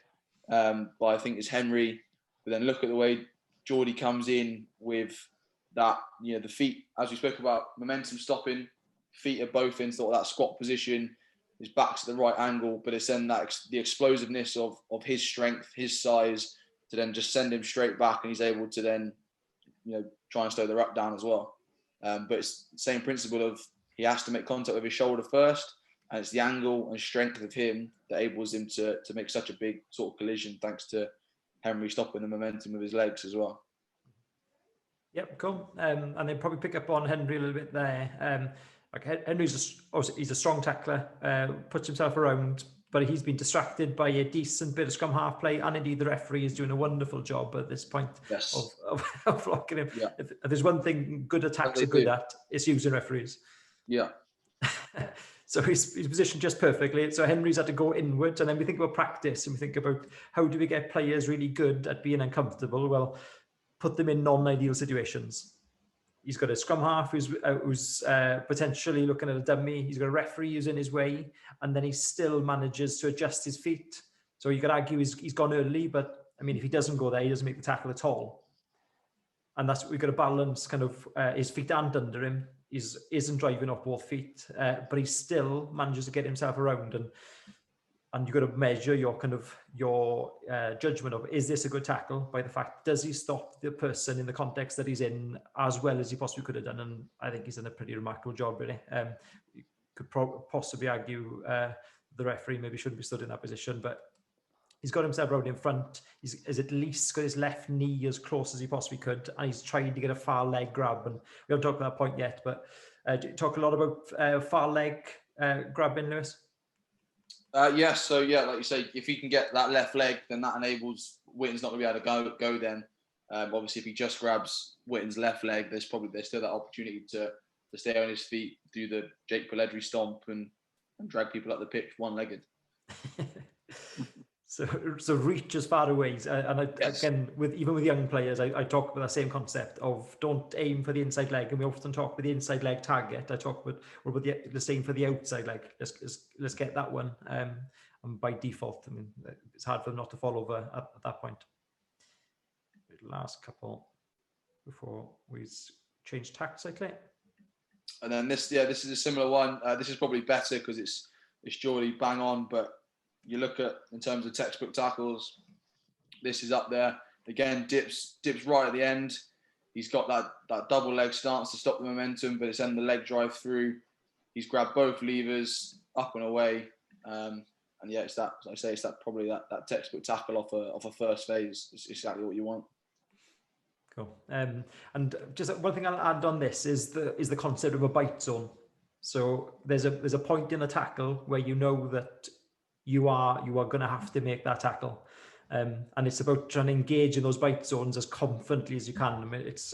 by, I think it's Henry, but then look at the way Geordie comes in with that, the feet, as we spoke about, momentum stopping, feet are both in sort of that squat position, his back's at the right angle, but it's then the explosiveness of his strength, his size, to then just send him straight back, and he's able to then, try and slow the ruck down as well. But it's the same principle of he has to make contact with his shoulder first, and it's the angle and strength of him that enables him to make such a big sort of collision, thanks to Henry stopping the momentum of his legs as well. Yep, cool. And then probably pick up on Henry a little bit there. Henry's he's a strong tackler, puts himself around, but he's been distracted by a decent bit of scrum half play, and indeed the referee is doing a wonderful job at this point of blocking him. Yeah. If there's one thing good attacks are good at, it's using referees. Yeah. So he's positioned just perfectly. So Henry's had to go inwards, and then we think about practice, and we think about how do we get players really good at being uncomfortable? Well, put them in non-ideal situations. He's got a scrum half who's potentially looking at a dummy. He's got a referee who's in his way, and then he still manages to adjust his feet. So you could argue he's gone early, but I mean, if he doesn't go there, he doesn't make the tackle at all. And that's what we've got to balance. Kind of his feet aren't under him. He isn't driving off both feet, but he still manages to get himself around. And you've got to measure your judgment of, is this a good tackle, by the fact, does he stop the person in the context that he's in as well as he possibly could have done? And I think he's done a pretty remarkable job, really. You could possibly argue the referee maybe shouldn't be stood in that position, but he's got himself around in front. He's at least got his left knee as close as he possibly could, and he's trying to get a far leg grab. And we haven't talked about that point yet, but talk a lot about far leg grabbing, Lewis. Yes, so like you say, if he can get that left leg, then that enables Witten's not going to be able to go then. Obviously, if he just grabs Witten's left leg, there's still that opportunity to stay on his feet, do the Jake Pelledri stomp and drag people up the pitch one-legged. So reach as far away, and yes. Again, even with young players, I talk about that same concept of don't aim for the inside leg, and we often talk about the inside leg target. I talk about the same for the outside leg. Let's get that one, and by default, I mean, it's hard for them not to fall over at that point. Last couple before we change tack slightly. And then this is a similar one. This is probably better because it's Geordie bang on, but you look at, in terms of textbook tackles, this is up there. Again, dips right at the end. He's got that double leg stance to stop the momentum, but it's then the leg drive through. he's grabbed both levers, up and away. And yeah, it's that. As I say, it's that probably that textbook tackle off a first phase. It's exactly what you want. Cool. And just one thing I'll add on this is the concept of a bite zone. So there's a point in a tackle where you know that you are going to have to make that tackle, and it's about trying to engage in those bite zones as confidently as you can. I mean, it's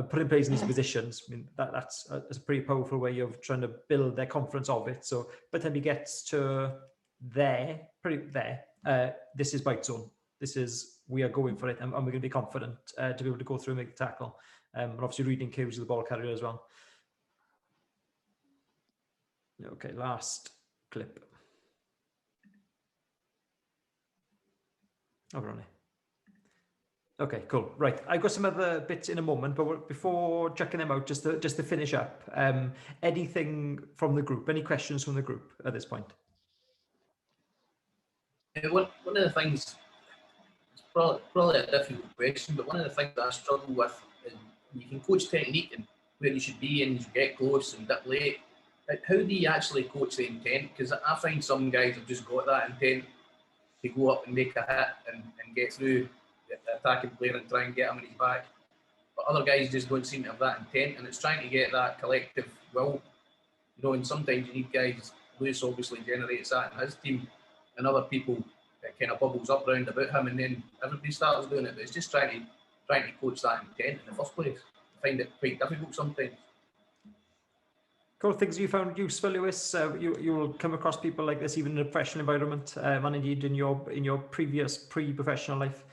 putting players in these positions. I mean, that's a pretty powerful way of trying to build their confidence of it. So by the time he gets to this is bite zone. This is, we are going for it, and we're going to be confident to be able to go through and make the tackle. And obviously reading cues of the ball carrier as well. Okay, last clip. Oh, Ronnie. Okay, cool. Right, I've got some other bits in a moment, but before checking them out, just to finish up, anything from the group? Any questions from the group at this point? One of the things, it's probably a difficult question, but one of the things that I struggle with is you can coach technique and where you should be and you should get close and dip late. How do you actually coach the intent? Because I find some guys have just got that intent to go up and make a hit and get through the attacking player and try and get him in his back. But other guys just don't seem to have that intent, and it's trying to get that collective will. You know, and sometimes you need guys, Lewis obviously generates that in his team, and other people, it kind of bubbles up round about him, and then everybody starts doing it. But it's just trying to coach that intent in the first place. I find it quite difficult sometimes. Cool. Things you found useful, Lewis. You will come across people like this even in a professional environment, and indeed in your previous pre-professional life.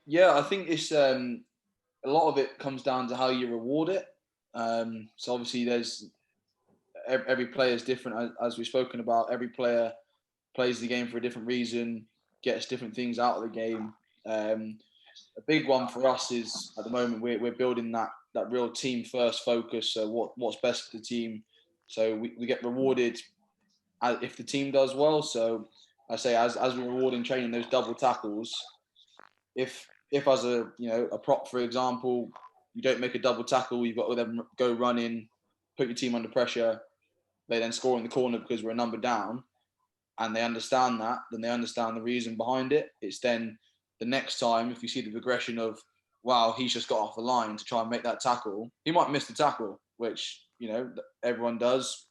Yeah, I think it's a lot of it comes down to how you reward it. So obviously, there's every player is different, as we've spoken about. Every player plays the game for a different reason, gets different things out of the game. A big one for us is at the moment we're building that real team first focus. So what's best for the team. So we get rewarded if the team does well. So I say as we're rewarding training those double tackles, if as a prop, for example, you don't make a double tackle, you've got to then go run in, put your team under pressure. They then score in the corner because we're a number down, and they understand that. Then they understand the reason behind it. It's then the next time, if you see the progression of, wow, he's just got off the line to try and make that tackle, he might miss the tackle, which everyone does.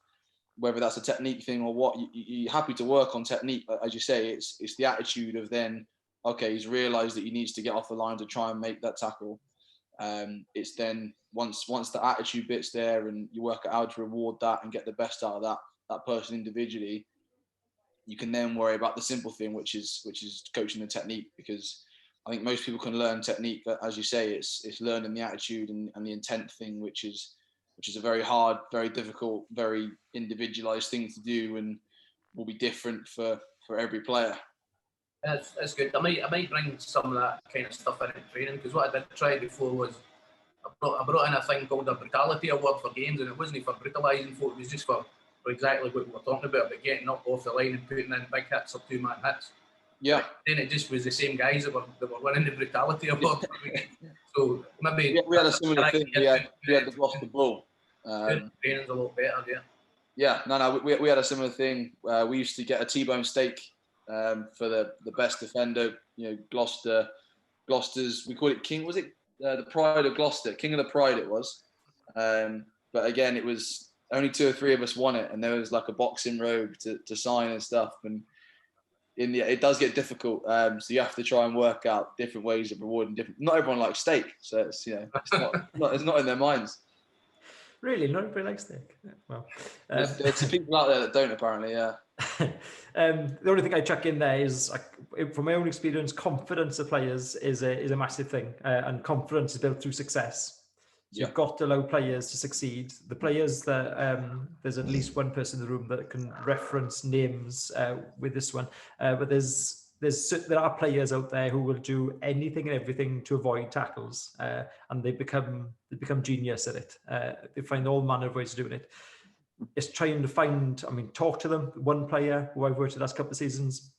Whether that's a technique thing or what, you're happy to work on technique. As you say, it's the attitude of then, okay, he's realised that he needs to get off the line to try and make that tackle. It's then once the attitude bit's there and you work out how to reward that and get the best out of that person individually, you can then worry about the simple thing, which is coaching the technique. Because I think most people can learn technique, but as you say, it's learning the attitude and the intent thing, which is a very hard, very difficult, very individualized thing to do, and will be different for every player. That's good. I might bring some of that kind of stuff in training, because what I did try before was I brought in a thing called a brutality award for games, and it wasn't for brutalising folk, it was just for exactly what we were talking about getting up off the line and putting in big hits or 2-man hits. Yeah. Then it just was the same guys that were winning the brutality award. So maybe we had a similar thing. We had the Gloucester Bull. Training's a lot better, yeah. Yeah, no, we had a similar thing. We used to get a T-bone steak for the best defender. Gloucester's, we called it King. Was it the Pride of Gloucester? King of the Pride it was. But again, it was only 2 or 3 of us won it, and there was like a boxing robe to sign and stuff. And it does get difficult. So you have to try and work out different ways of rewarding different. Not everyone likes steak, so it's it's not in their minds. Really, not everybody likes steak. Well, there's some people out there that don't, apparently. Yeah. The only thing I chuck in there is, from my own experience, confidence of players is a massive thing, and confidence is built through success. So you've got to allow players to succeed. The players that there's at least one person in the room that can reference names with this one, but there are players out there who will do anything and everything to avoid tackles, and they become genius at it. They find all manner of ways of doing it. It's trying to talk to them. One player who I've worked with the last couple of seasons,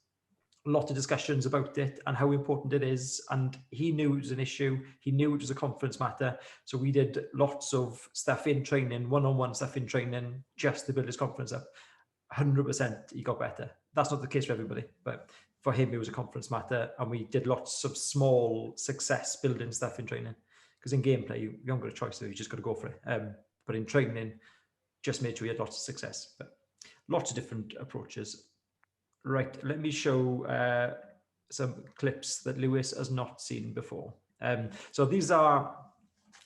lot of discussions about it and how important it is. And he knew it was an issue. He knew it was a confidence matter. So we did lots of stuff in training, one-on-one stuff in training, just to build his confidence up. 100% he got better. That's not the case for everybody, but for him, it was a confidence matter. And we did lots of small success building stuff in training. Because in gameplay, you haven't got a choice, so you just got to go for it. But in training, just made sure we had lots of success. But lots of different approaches. Right, let me show some clips that Lewis has not seen before. So these are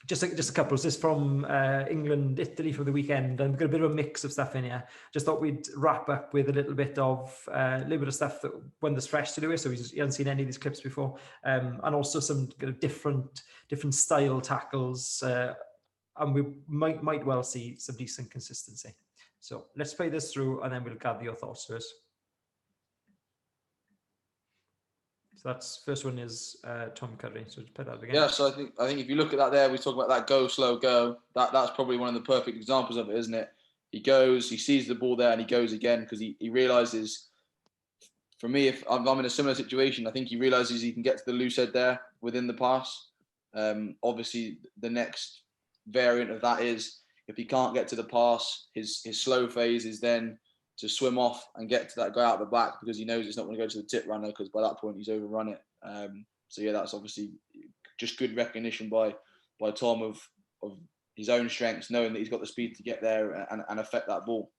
just a couple. This is from England, Italy for the weekend, and we've got a bit of a mix of stuff in here. Just thought we'd wrap up with a little bit of stuff that when there's fresh to Lewis, so he hasn't seen any of these clips before, and also some kind of different style tackles, and we might well see some decent consistency. So let's play this through, and then we'll gather your thoughts, Lewis. So that's first one is Tom Curry. So just play that again. Yeah, so I think if you look at that there, we talk about that go slow go. That's probably one of the perfect examples of it, isn't it? He goes, he sees the ball there, and he goes again because he realizes. For me, if I'm in a similar situation, I think he realizes he can get to the loose head there within the pass. Obviously, the next variant of that is if he can't get to the pass, his slow phase is then to swim off and get to that guy out the back because he knows it's not going to go to the tip runner because by that point he's overrun it. So yeah, that's obviously just good recognition by Tom of his own strengths, knowing that he's got the speed to get there and affect that ball.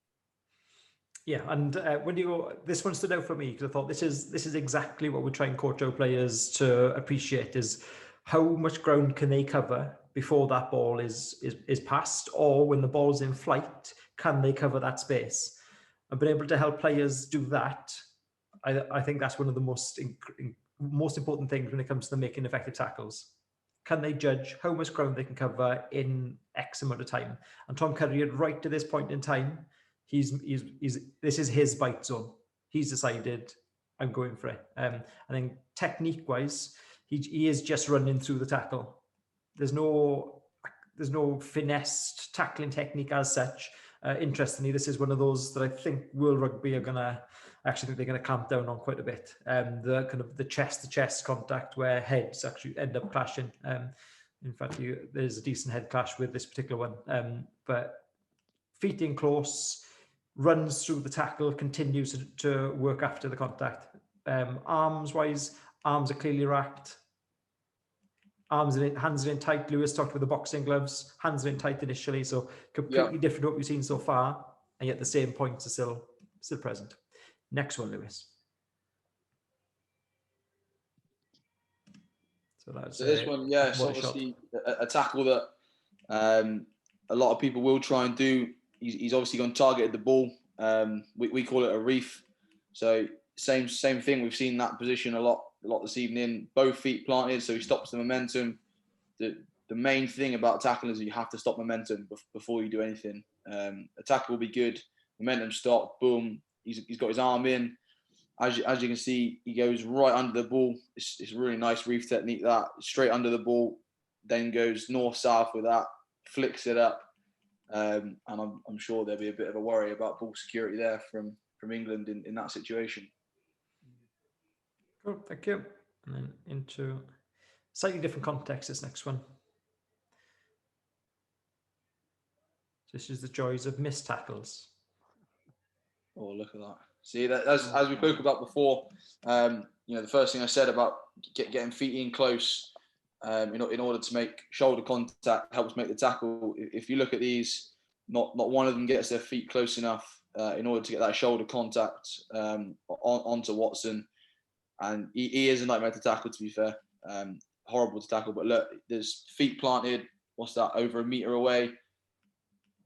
Yeah, and when you go, this one stood out for me because I thought this is exactly what we try and coach our players to appreciate is how much ground can they cover before that ball is passed, or when the ball's in flight, can they cover that space? And being able to help players do that, I think that's one of the most important things when it comes to making effective tackles. Can they judge how much ground they can cover in X amount of time? And Tom Curry, right to this point in time, this is his bite zone. He's decided, I'm going for it. I think technique-wise, he is just running through the tackle. There's no finessed tackling technique as such. Interestingly, this is one of those that I think World Rugby they're going to clamp down on quite a bit. The kind of the chest-to-chest contact where heads actually end up clashing. In fact, there's a decent head clash with this particular one. But feet in close, runs through the tackle, continues to work after the contact. Arms-wise, arms are clearly racked. Hands are in tight. Lewis talked with the boxing gloves. Hands are in tight initially, so completely different to what we've seen so far, and yet the same points are still present. Next one, Lewis. So this one, it's obviously a tackle that a lot of people will try and do. He's obviously gone targeted the ball. We call it a reef. So same thing. We've seen that position a lot this evening. Both feet planted, so he stops the momentum. The main thing about tackling is you have to stop momentum before you do anything. A tackle will be good. Momentum stop. Boom. He's got his arm in. As you can see, he goes right under the ball. It's a really nice reef technique. That straight under the ball, then goes north south with that, flicks it up. And I'm sure there'll be a bit of a worry about ball security there from England in that situation. Cool, thank you. And then into slightly different context, this next one. This is the joys of missed tackles. Oh, look at that. See, that as we spoke about before, the first thing I said about getting feet in close, in order to make shoulder contact helps make the tackle. If you look at these, not one of them gets their feet close enough in order to get that shoulder contact onto Watson. And he is a nightmare to tackle, to be fair. Horrible to tackle. But look, there's feet planted, what's that, over a metre away.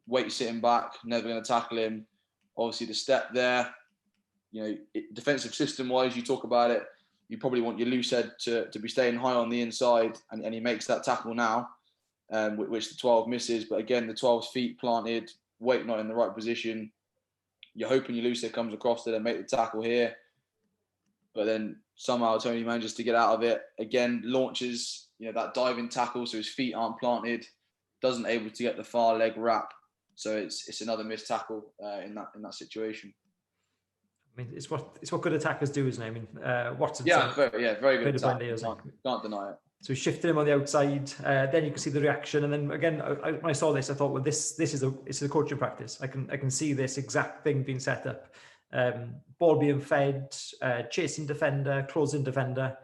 Weight sitting back, never going to tackle him. Obviously, the step there, defensive system-wise, you talk about it, you probably want your loose head to be staying high on the inside, and he makes that tackle now, which the 12 misses. But again, the 12's feet planted, weight not in the right position. You're hoping your loose head comes across it and make the tackle here. But then somehow Tony manages to get out of it. Again, launches, that diving tackle, so his feet aren't planted, doesn't able to get the far leg wrap. So it's another missed tackle in that situation. I mean, it's what good attackers do, isn't it? I mean, Watson. Very good attack. Can't deny it. So he shifted him on the outside. Then you can see the reaction, and then again, when I saw this, I thought, well, this is a coaching practice. I can see this exact thing being set up. Ball being fed, chasing defender, closing defender,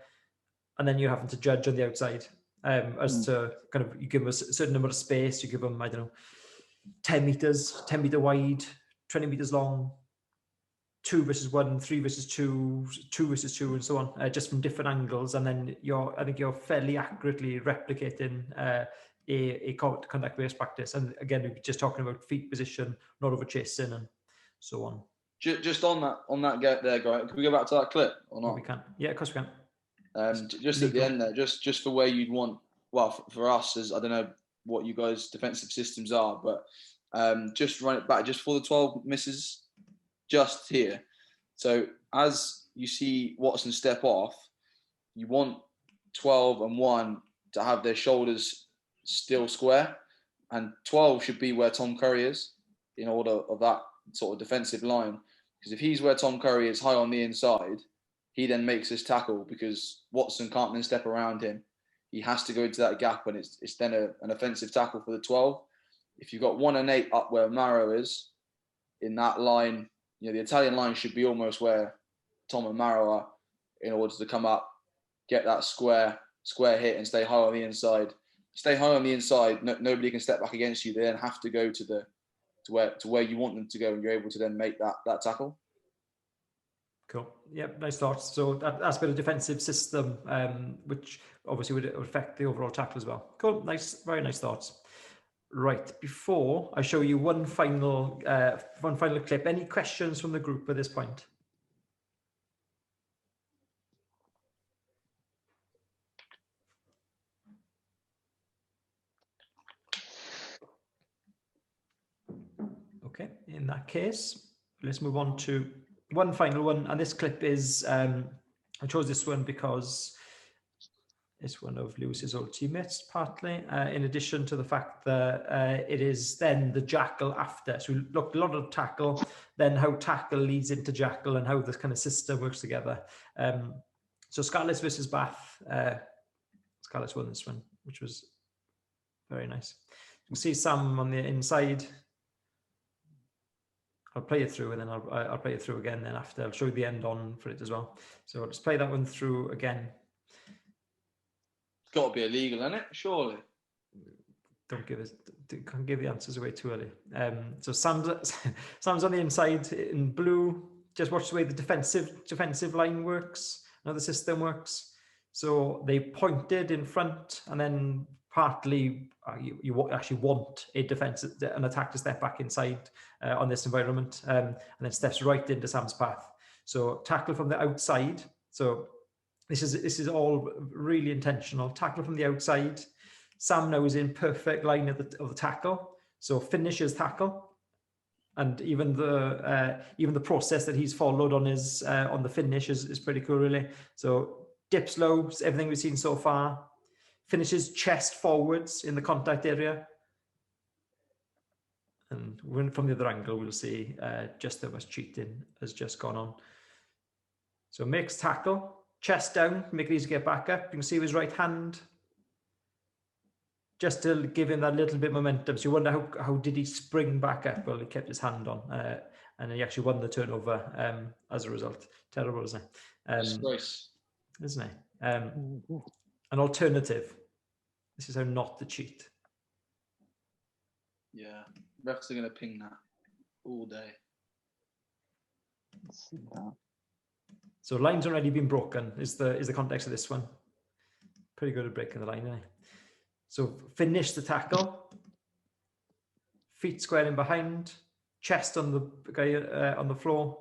and then you're having to judge on the outside as to kind of, you give them a certain number of space. You give them, I don't know, 10 meters, 10 meter wide, 20 meters long, 2 versus 1, 3 versus 2, 2 versus 2, and so on, just from different angles. And then I think you're fairly accurately replicating a contact-based practice. And again, we're just talking about feet position, not over chasing, and so on. Just on that get there, guy. Can we go back to that clip or not? We can. Yeah, of course we can. Just at the end there, just for where you'd want. Well, for us, as I don't know what you guys' defensive systems are, but just run it back just for the 12 misses. Just here. So as you see Watson step off, you want 12 and 1 to have their shoulders still square, and 12 should be where Tom Curry is in order of that sort of defensive line. Because if he's where Tom Curry is, high on the inside, he then makes his tackle because Watson can't then step around him. He has to go into that gap, and it's then an offensive tackle for the 12. If you've got 1 and 8 up where Maro is, in that line, the Italian line should be almost where Tom and Maro are in order to come up, get that square hit and stay high on the inside. Stay high on the inside, nobody can step back against you. They then have to go to where you want them to go, and you're able to then make that tackle. Cool. Yep, nice thoughts. So that's been a defensive system, which obviously would affect the overall tackle as well. Cool. Nice, very nice thoughts. Right, before I show you one final clip, any questions from the group at this point? Okay, in that case, let's move on to one final one. And this clip is, I chose this one because it's one of Lewis's old teammates, partly, in addition to the fact that it is then the jackal after. So we looked a lot of tackle, then how tackle leads into jackal and how this kind of system works together. So Scarlets versus Bath. Scarlets won this one, which was very nice. You can see Sam on the inside. I'll play it through, and then I'll play it through again. Then after, I'll show you the end on for it as well. So let's play that one through again. Got to be illegal, isn't it? Surely. Can't give the answers away too early. So Sam's on the inside in blue. Just watch the way the defensive line works, how the system works. So they pointed in front, and then partly you actually want an attack to step back inside on this environment, and then steps right into Sam's path. So tackle from the outside. So this is all really intentional. Tackle from the outside. Sam now is in perfect line of the tackle. So finishes tackle, and even the process that he's followed on his on the finish is pretty cool, really. So dips low, everything we've seen so far. Finishes chest forwards in the contact area. And from the other angle, we'll see just how much cheating has just gone on. So makes tackle. Chest down, make it easy to get back up. You can see his right hand, just to give him that little bit of momentum. So you wonder how did he spring back up? Well, he kept his hand on, and he actually won the turnover as a result. Terrible, isn't it? Nice. Isn't it? An alternative. This is how not to cheat. Yeah, refs are going to ping that all day. Let's see that. So line's already been broken is the context of this one. Pretty good at breaking the line, isn't it? So finish the tackle. Feet square in behind. Chest on the guy on the floor.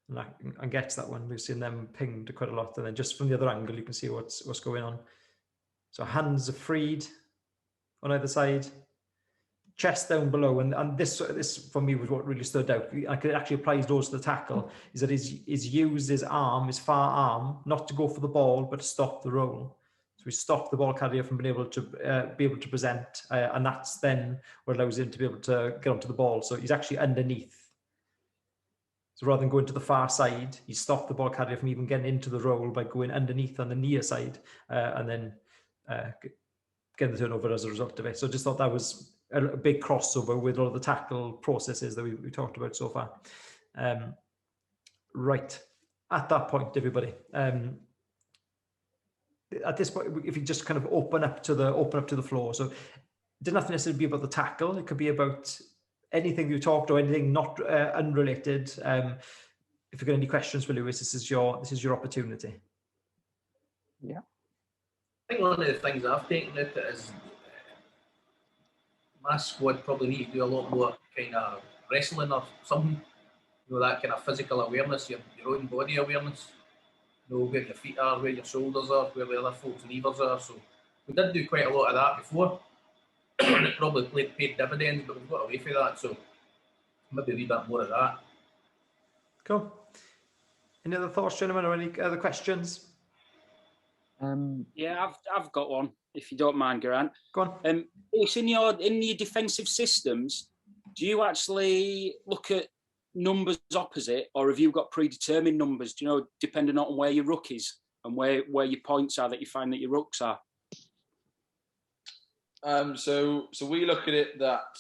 And gets that one. We've seen them pinged quite a lot. And then just from the other angle, you can see what's going on. So hands are freed on either side. Chest down below, and this for me was what really stood out. I could actually apply those to the tackle. Is that he's used his far arm, not to go for the ball, but to stop the roll. So we stop the ball carrier from being able to present, and that's then what allows him to be able to get onto the ball. So he's actually underneath. So rather than going to the far side, you stop the ball carrier from even getting into the role by going underneath on the near side and then getting the turnover as a result of it. So I just thought that was a big crossover with all the tackle processes that we talked about so far. Right, at that point, everybody. At this point, if you just kind of open up to the floor. So it doesn't have to necessarily be about the tackle. It could be about anything you talked or anything not unrelated. If you've got any questions for Lewis, this is your opportunity. Yeah. I think one of the things I've taken out it is my squad probably need to do a lot more kind of wrestling or something. That kind of physical awareness, your own body awareness. Where your feet are, where your shoulders are, where the other folks' levers are. So we did do quite a lot of that before. It probably paid dividends, but we've got away from that. So maybe a wee bit more of that. Cool. Any other thoughts, gentlemen, or any other questions? Yeah, I've got one, if you don't mind, Geraint. Go on. It's in your defensive systems. Do you actually look at numbers opposite, or have you got predetermined numbers? Do you know, depending on where your ruck is and where your points are that you find that your rucks are? So we look at it that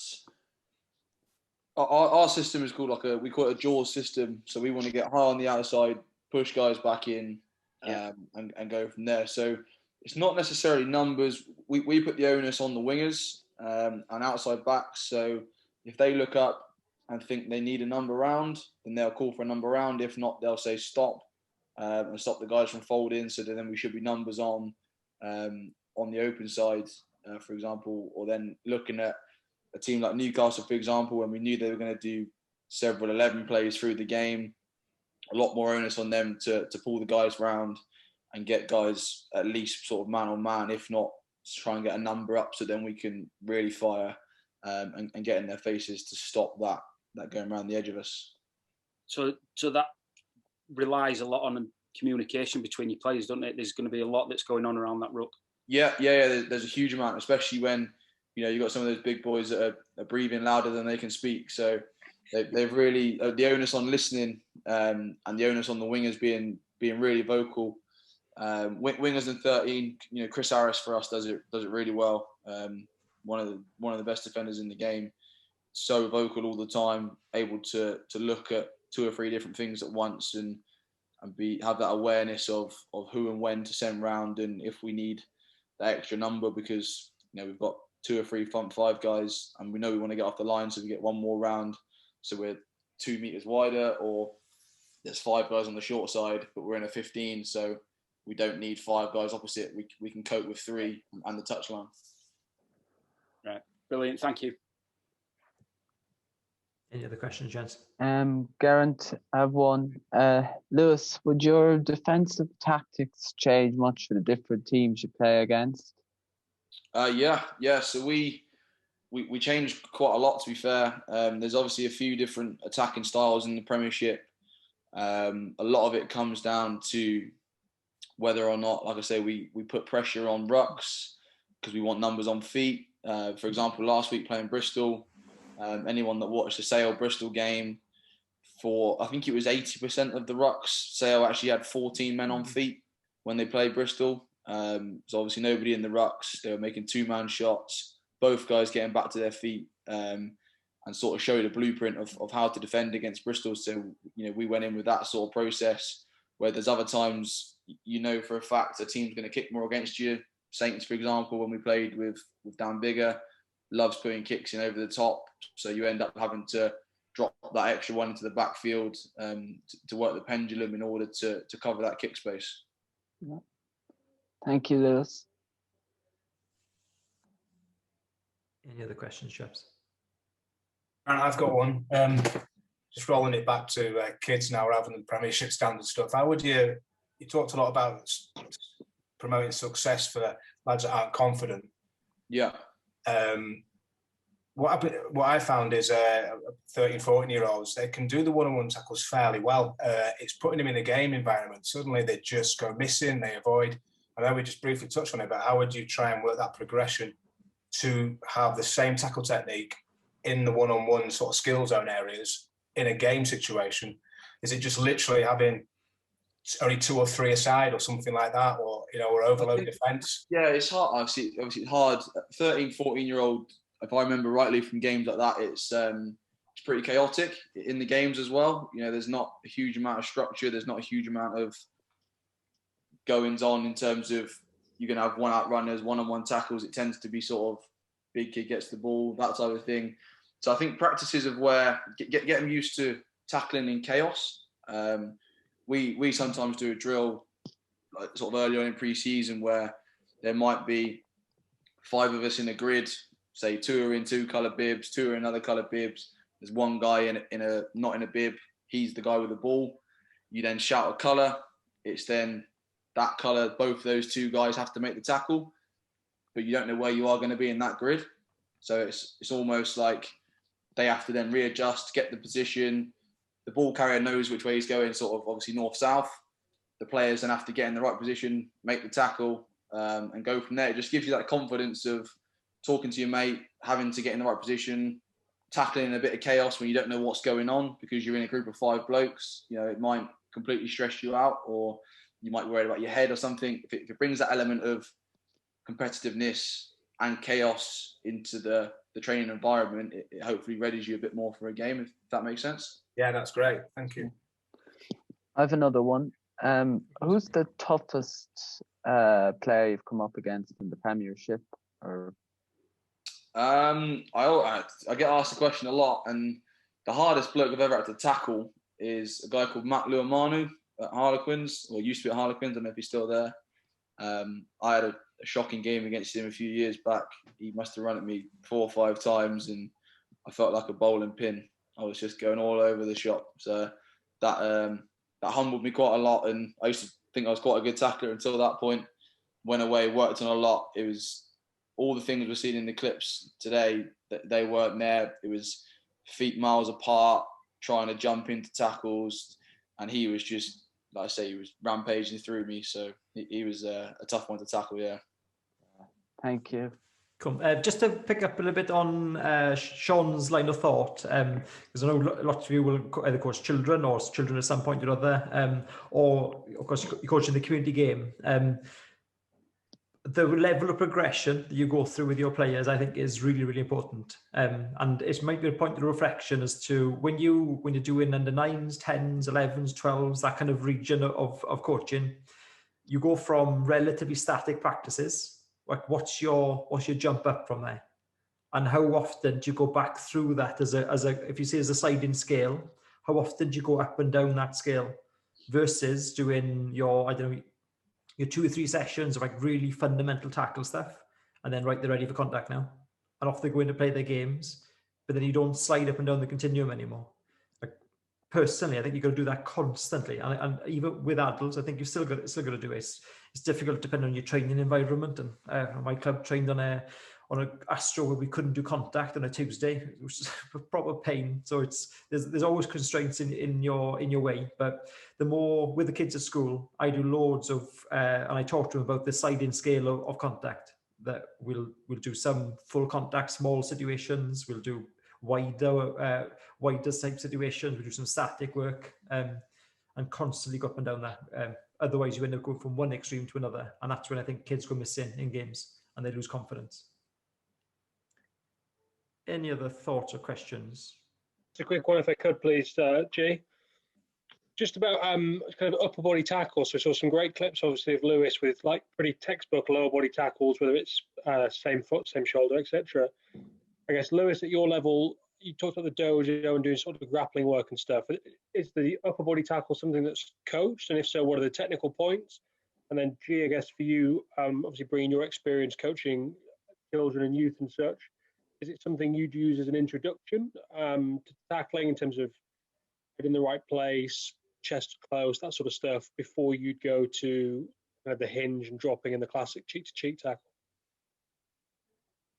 our system is called we call it a jaws system. So we want to get high on the outside, push guys back in, and go from there. So it's not necessarily numbers. We put the onus on the wingers and outside backs. So if they look up and think they need a number round, then they'll call for a number round. If not, they'll say stop and stop the guys from folding. So then we should be numbers on the open side, for example, or then looking at a team like Newcastle, for example, when we knew they were going to do several 11 plays through the game, a lot more onus on them to pull the guys round and get guys at least sort of man on man, if not try and get a number up so then we can really fire and get in their faces to stop that going around the edge of us. So that relies a lot on communication between your players, doesn't it? There's going to be a lot that's going on around that ruck. Yeah. There's a huge amount, especially when you've got some of those big boys that are breathing louder than they can speak. So they've really the onus on listening and the onus on the wingers being really vocal. Wingers in 13, Chris Harris for us does it really well. One of the best defenders in the game. So vocal all the time, able to look at 2 or 3 different things at once and have that awareness of who and when to send round, and if we need that extra number because we've got 2 or 3 front 5 guys and we know we want to get off the line, so we get one more round, so we're 2 meters wider, or there's 5 guys on the short side but we're in a 15, so we don't need 5 guys opposite. We can cope with 3 and the touchline. Right, brilliant, thank you. Any other questions, gents? Geraint, I have one. Lewis, would your defensive tactics change much for the different teams you play against? Yeah. So we changed quite a lot, to be fair. There's obviously a few different attacking styles in the Premiership. A lot of it comes down to whether or not, like I say, we put pressure on rucks because we want numbers on feet. For example, last week playing Bristol, anyone that watched the Sale-Bristol game, I think it was 80% of the rucks, Sale actually had 14 men on feet when they played Bristol. So obviously nobody in the rucks. They were making 2-man shots, both guys getting back to their feet and sort of showed a blueprint of how to defend against Bristol. So, we went in with that sort of process, where there's other times, for a fact a team's going to kick more against you. Saints, for example, when we played with Dan Bigger, loves putting kicks in over the top. So you end up having to drop that extra one into the backfield to work the pendulum in order to cover that kick space. Yeah. Thank you, Lewis. Any other questions, chaps? I've got one. Just rolling it back to kids now rather than Premiership standard stuff. How would you talked a lot about promoting success for lads that aren't confident. Yeah. What I found is 13, 14-year-olds, they can do the one-on-one tackles fairly well. It's putting them in a game environment. Suddenly they just go missing, they avoid. I know we just briefly touched on it, but how would you try and work that progression to have the same tackle technique in the one-on-one sort of skill zone areas in a game situation? Is it just literally having only 2 or 3 aside or something like that, or or overload defence? Yeah, it's hard. Obviously it's hard. 13, 14-year-old, if I remember rightly from games like that, it's pretty chaotic in the games as well. There's not a huge amount of structure. There's not a huge amount of goings on in terms of you're going to have one-out runners, one-on-one tackles. It tends to be sort of big kid gets the ball, that type of thing. So I think practices of where get them used to tackling in chaos. We sometimes do a drill like sort of early on in pre-season where there might be 5 of us in a grid. Say 2 are in 2 colour bibs, 2 are in other colour bibs. There's one guy in a not in a bib. He's the guy with the ball. You then shout a colour. It's then that colour. Both those 2 guys have to make the tackle, but you don't know where you are going to be in that grid. So it's almost like they have to then readjust, get the position. The ball carrier knows which way he's going, sort of obviously north-south. The players then have to get in the right position, make the tackle, and go from there. It just gives you that confidence of talking to your mate, having to get in the right position, tackling in a bit of chaos when you don't know what's going on because you're in a group of 5 blokes. It might completely stress you out, or you might be worried about your head or something. If it brings that element of competitiveness and chaos into the training environment, it hopefully readies you a bit more for a game, if that makes sense. Yeah, that's great. Thank you. I have another one. Who's the toughest player you've come up against in the Premiership? Or I get asked the question a lot, and the hardest bloke I've ever had to tackle is a guy called Matt Luamanu at Harlequins, or used to be at Harlequins. I don't know if he's still there. I had a shocking game against him a few years back. He must have run at me 4 or 5 times, and I felt like a bowling pin. I was just going all over the shop. So that humbled me quite a lot, and I used to think I was quite a good tackler until that point. Went away, worked on a lot. It was all the things we're seeing in the clips today, that they weren't there. It was feet miles apart, trying to jump into tackles, and he was just, like I say, he was rampaging through me. So he was a tough one to tackle, yeah. Thank you. Cool. Just to pick up a little bit on Sean's line of thought, because I know lots of you will either coach children or children at some point or other, or of course you coach in the community game. The level of progression that you go through with your players, I think, is really, really important. And it might be a point of reflection as to when you're doing under 9s, 10s, 11s, 12s, that kind of region of coaching, you go from relatively static practices. Like what's your jump up from there, and how often do you go back through that as a if you say as a sliding scale? How often do you go up and down that scale versus doing your 2 or 3 sessions of like really fundamental tackle stuff, and then right, they're ready for contact now, and off they go in to play their games, but then you don't slide up and down the continuum anymore. Like personally, I think you've got to do that constantly, and even with adults, I think you've still got to do it. It's difficult depending on your training environment. And my club trained on a Astro where we couldn't do contact on a Tuesday, which is a proper pain. So there's always constraints in your way. But the more with the kids at school, I do loads of and I talk to them about the sliding scale of contact. That we'll do some full contact, small situations. We'll do wider type situations. We'll do some static work, and constantly go up and down that. Otherwise, you end up going from one extreme to another, and that's when I think kids go missing in games and they lose confidence. Any other thoughts or questions? It's a quick one, if I could, please, Jay. Just about kind of upper body tackles. So I saw some great clips, obviously, of Lewis with like pretty textbook lower body tackles, whether it's same foot, same shoulder, etc. I guess, Lewis, at your level, you talked about the dojo and doing sort of grappling work and stuff. Is the upper body tackle something that's coached? And if so, what are the technical points? And then, G, I guess for you, obviously bringing your experience coaching children and youth and such, is it something you'd use as an introduction to tackling in terms of in the right place, chest close, that sort of stuff, before you'd go to the hinge and dropping in the classic cheek-to-cheek tackle?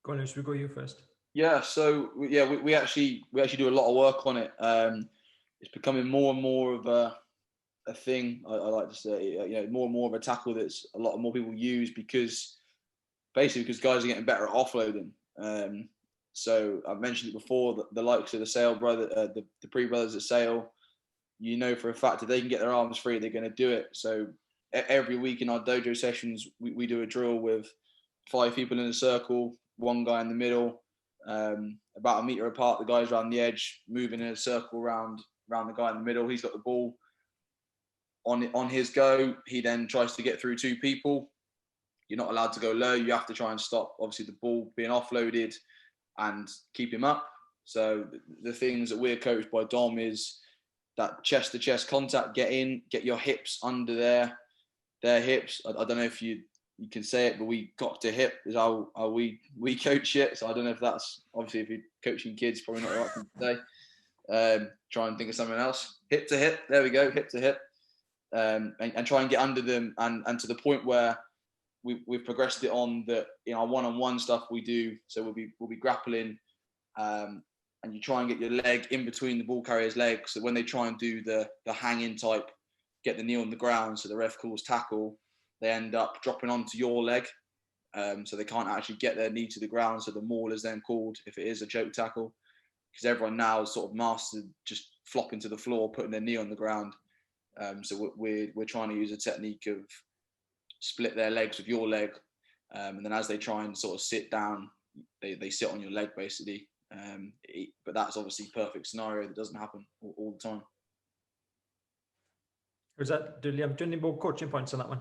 Go on, Lewis, we go you first. Yeah, so we actually do a lot of work on it. It's becoming more and more of a thing. I like to say, more and more of a tackle that's a lot more people use because guys are getting better at offloading. So I've mentioned it before, the likes of the Sale brother, the Pre brothers at Sale, you know for a fact if they can get their arms free, they're going to do it. So every week in our dojo sessions, we do a drill with 5 people in a circle, 1 guy in the middle, about 1 meter apart. The guys around the edge, moving in a circle around the guy in the middle. He's got the ball. On his go, he then tries to get through 2 people. You're not allowed to go low. You have to try and stop, obviously, the ball being offloaded and keep him up. So the things that we're coached by Dom is that chest-to-chest contact, get in, get your hips under their hips. I don't know if you can say it, but we got to hip is how we coach it. So I don't know if that's, obviously, if you're coaching kids, probably not the right thing to say. Try and think of something else. Hip to hip. There we go. Hip to hip. And try and get under them, and to the point where we've progressed it on the our one-on-one stuff we do. So we'll be grappling, and you try and get your leg in between the ball carrier's legs. So when they try and do the hang-in type, get the knee on the ground, so the ref calls tackle, they end up dropping onto your leg, so they can't actually get their knee to the ground. So the maul is then called if it is a choke tackle, because everyone now is sort of mastered just flopping to the floor, putting their knee on the ground. So we're trying to use a technique of split their legs with your leg, and then as they try and sort of sit down, they sit on your leg basically. But that's obviously a perfect scenario that doesn't happen all the time. Was that, do you have any more coaching points on that one?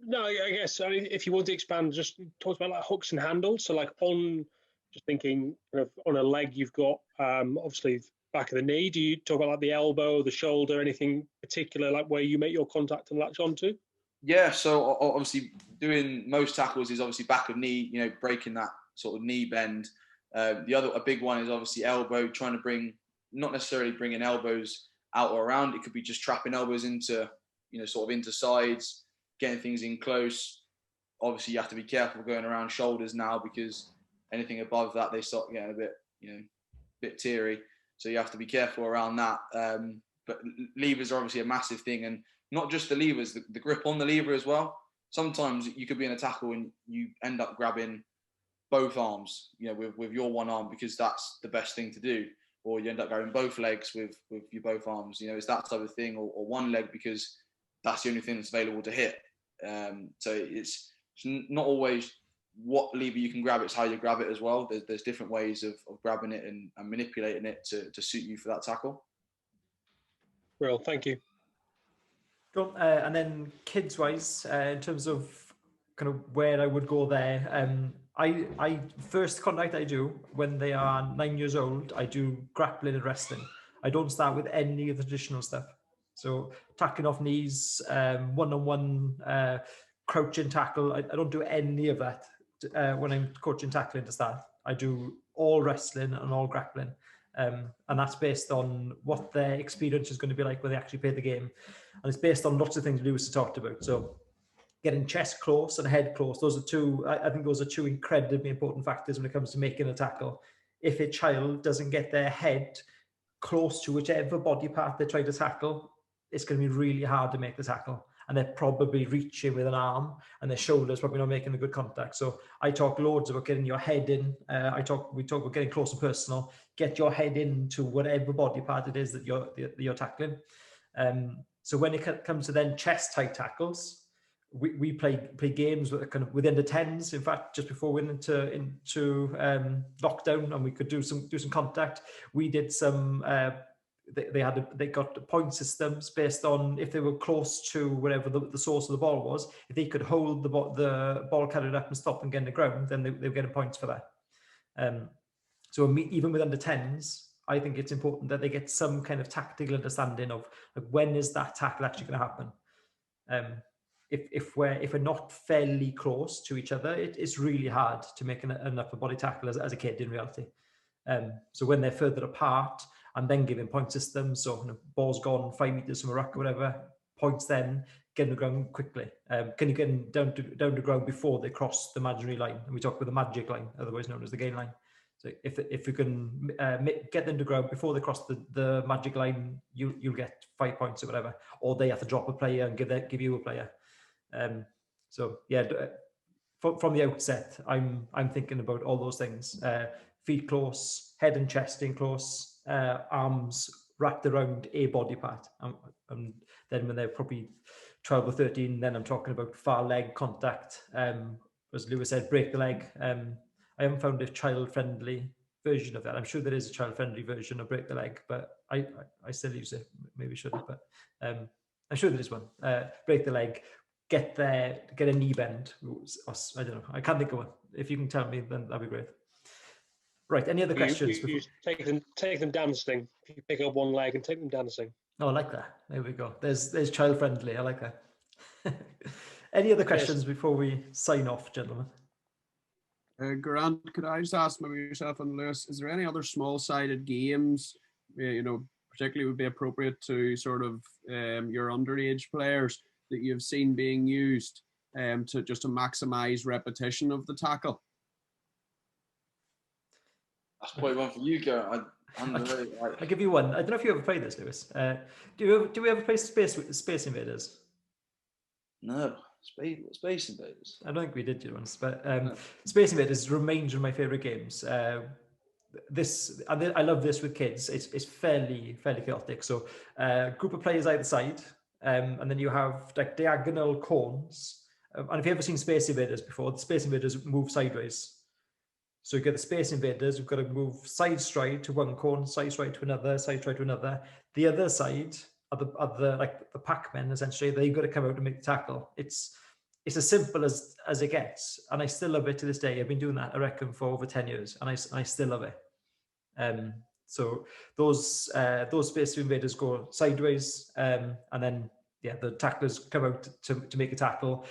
No, I guess if you want to expand, just talk about like hooks and handles. So like just thinking kind of on a leg, you've got obviously back of the knee. Do you talk about like the elbow, the shoulder, anything particular like where you make your contact and latch onto? Yeah, so obviously doing most tackles is obviously back of knee, breaking that sort of knee bend. A big one is obviously elbow, trying to not necessarily bringing elbows out or around. It could be just trapping elbows into, sort of into sides, getting things in close. Obviously you have to be careful going around shoulders now, because anything above that, they start getting a bit teary. So you have to be careful around that. But levers are obviously a massive thing, and not just the levers, the grip on the lever as well. Sometimes you could be in a tackle and you end up grabbing both arms, with your one arm, because that's the best thing to do. Or you end up grabbing both legs with your both arms. It's that type of thing, or one leg, because that's the only thing that's available to hit. So it's not always what lever you can grab, it's how you grab it as well. There's different ways of grabbing it and manipulating it to suit you for that tackle. Well, thank you. Cool. And then kids-wise, in terms of kind of where I would go there, I first contact I do when they are 9 years old, I do grappling and wrestling. I don't start with any of the traditional stuff. So tackling off knees, one-on-one, crouching tackle. I don't do any of that when I'm coaching tackling to start. I do all wrestling and all grappling. And that's based on what their experience is going to be like when they actually play the game. And it's based on lots of things Lewis has talked about. So getting chest close and head close, those are two, I think those are two incredibly important factors when it comes to making a tackle. If a child doesn't get their head close to whichever body part they're trying to tackle, it's going to be really hard to make the tackle. And they're probably reaching with an arm, and their shoulders probably not making a good contact. So I talk loads about getting your head in. We talk about getting close and personal. Get your head into whatever body part it is that you're tackling. So when it comes to then chest tight tackles, we play games with kind of within the 10s. In fact, just before we went into lockdown, and we could do some contact. We did some. They got point systems based on if they were close to wherever the source of the ball was. If they could hold the ball carried up and stop and get in the ground, then they were getting points for that. So even with under 10s, I think it's important that they get some kind of tactical understanding of like, when is that tackle actually going to happen. If we're not fairly close to each other, it's really hard to make an upper body tackle as a kid in reality. So when they're further apart, and then giving point systems, so ball's gone 5 meters from a ruck or whatever, points then, get on the ground quickly. Can you get them down to ground before they cross the imaginary line? And we talk about the magic line, otherwise known as the gain line. So if you can get them to ground before they cross the magic line, you'll get 5 points or whatever. Or they have to drop a player and give you a player. So yeah, from the outset, I'm thinking about all those things: feet close, head and chest in close, arms wrapped around a body part. And then when they're probably 12 or 13, then I'm talking about far leg contact. As Lewis said, break the leg. I haven't found a child-friendly version of that. I'm sure there is a child-friendly version of break the leg, but I still use it. Maybe shouldn't, but I'm sure there is one. Break the leg, get a knee bend. I don't know. I can't think of one. If you can tell me, then that'd be great. Right. Any other questions? You take them dancing. You pick up one leg and take them dancing. Oh, I like that. There we go. There's child-friendly. I like that. Any other questions before we sign off, gentlemen? Grant, could I just ask maybe yourself and Lewis, is there any other small-sided games, particularly would be appropriate to sort of your underage players that you've seen being used to maximise repetition of the tackle? That's probably one for you, Garrett. I'll give you one. I don't know if you ever played this, Lewis. Do we ever play Space Invaders? No. Space Invaders? I don't think we did once, but Space Invaders remains one of my favourite games. I love this with kids. It's fairly chaotic. So group of players either side, and then you have like diagonal cones. And if you've ever seen Space Invaders before, the Space Invaders move sideways. So you get the Space Invaders, we've got to move side stride to one cone, side stride to another, side stride to another. The other side are the like the Pac-Men, essentially. They've got to come out and make the tackle. It's as simple as it gets, and I still love it to this day. I've been doing that, I reckon, for over 10 years, and I still love it. So those Space Invaders go sideways, and then the tacklers come out to make a tackle.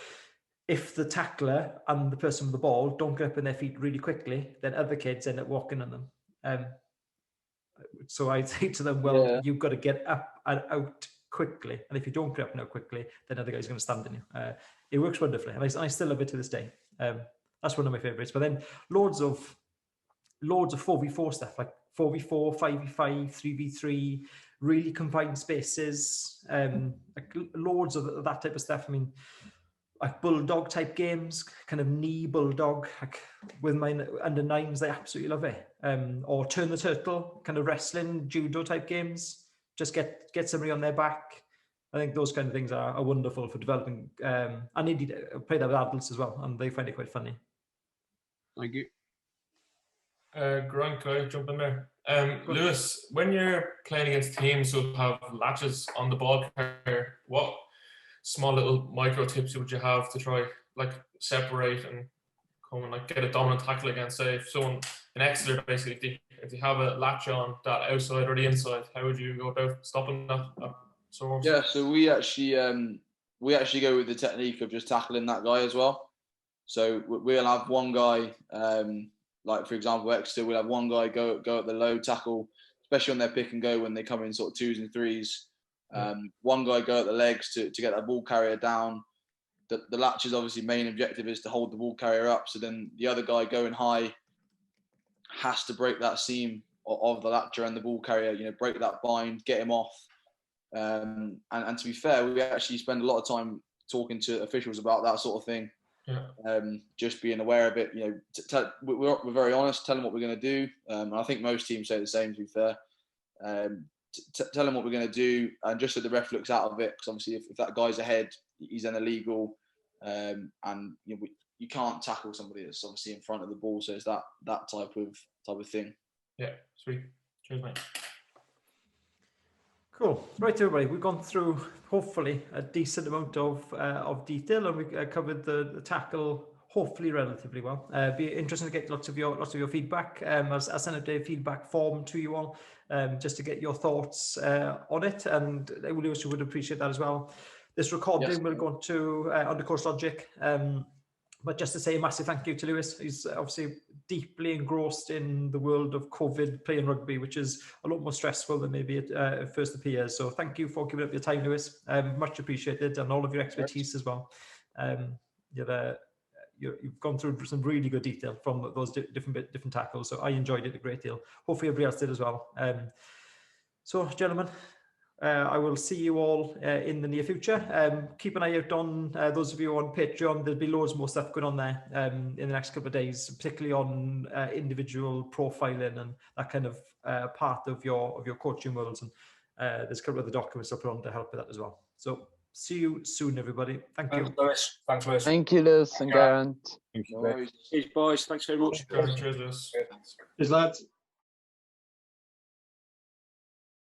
If the tackler and the person with the ball don't get up on their feet really quickly, then other kids end up walking on them. So I say to them, you've got to get up and out quickly. And if you don't get up and out quickly, then other guy's going to stand on you. It works wonderfully. And I still love it to this day. That's one of my favorites. But then loads of 4v4 stuff, like 4v4, 5v5, 3v3, really confined spaces, like loads of that type of stuff. I mean, like bulldog type games, kind of knee bulldog, like with my under nines, they absolutely love it. Or turn the turtle, kind of wrestling, judo type games. Just get somebody on their back. I think those kind of things are wonderful for developing. And indeed, I play that with adults as well, and they find it quite funny. Thank you. Grant, could I jump in there? Lewis, when you're playing against teams who have latches on the ball carrier, what small little micro tips would you have to try like separate and come and like get a dominant tackle against, say, if someone in Exeter basically, if they have a latch on that outside or the inside, how would you go about stopping that? So we actually go with the technique of just tackling that guy as well. So we'll have one guy, like for example Exeter, we'll have one guy go at the low tackle, especially on their pick and go when they come in sort of 2s and 3s. One guy go at the legs to get that ball carrier down. The latch's obviously main objective is to hold the ball carrier up. So then the other guy going high has to break that seam of the latcher and the ball carrier. Break that bind, get him off. And to be fair, we actually spend a lot of time talking to officials about that sort of thing. Yeah. Just being aware of it. We're very honest. Tell them what we're going to do. And I think most teams say the same. To be fair. Tell him what we're going to do, and just so the ref looks out of it, because obviously if that guy's ahead, he's then illegal, and you can't tackle somebody that's obviously in front of the ball. So it's that type of thing. Yeah, sweet. Cheers, mate. Cool. Right, everybody, we've gone through hopefully a decent amount of detail, and we covered the tackle hopefully relatively well. Be interesting to get lots of your feedback. I'll send out a feedback form to you all, just to get your thoughts on it, and Lewis would appreciate that as well. This recording will go to Undercourse Logic, but just to say a massive thank you to Lewis. He's obviously deeply engrossed in the world of COVID playing rugby, which is a lot more stressful than maybe it first appears. So thank you for giving up your time, Lewis. Much appreciated, and all of your expertise as well. You've gone through some really good detail from those different tackles, so I enjoyed it a great deal. Hopefully everybody else did as well. So, gentlemen, I will see you all in the near future. Keep an eye out on those of you on Patreon. There'll be loads more stuff going on there in the next couple of days, particularly on individual profiling and that kind of part of your coaching worlds. And there's a couple of the documents I'll put on to help with that as well. So see you soon, everybody. Thank you. Thanks, Lewis. Thanks, Lewis. Thank you, Lewis and Garant. Thank you, No worries. Cheers, boys. Thanks very much. Cheers, Lewis. Cheers, lads.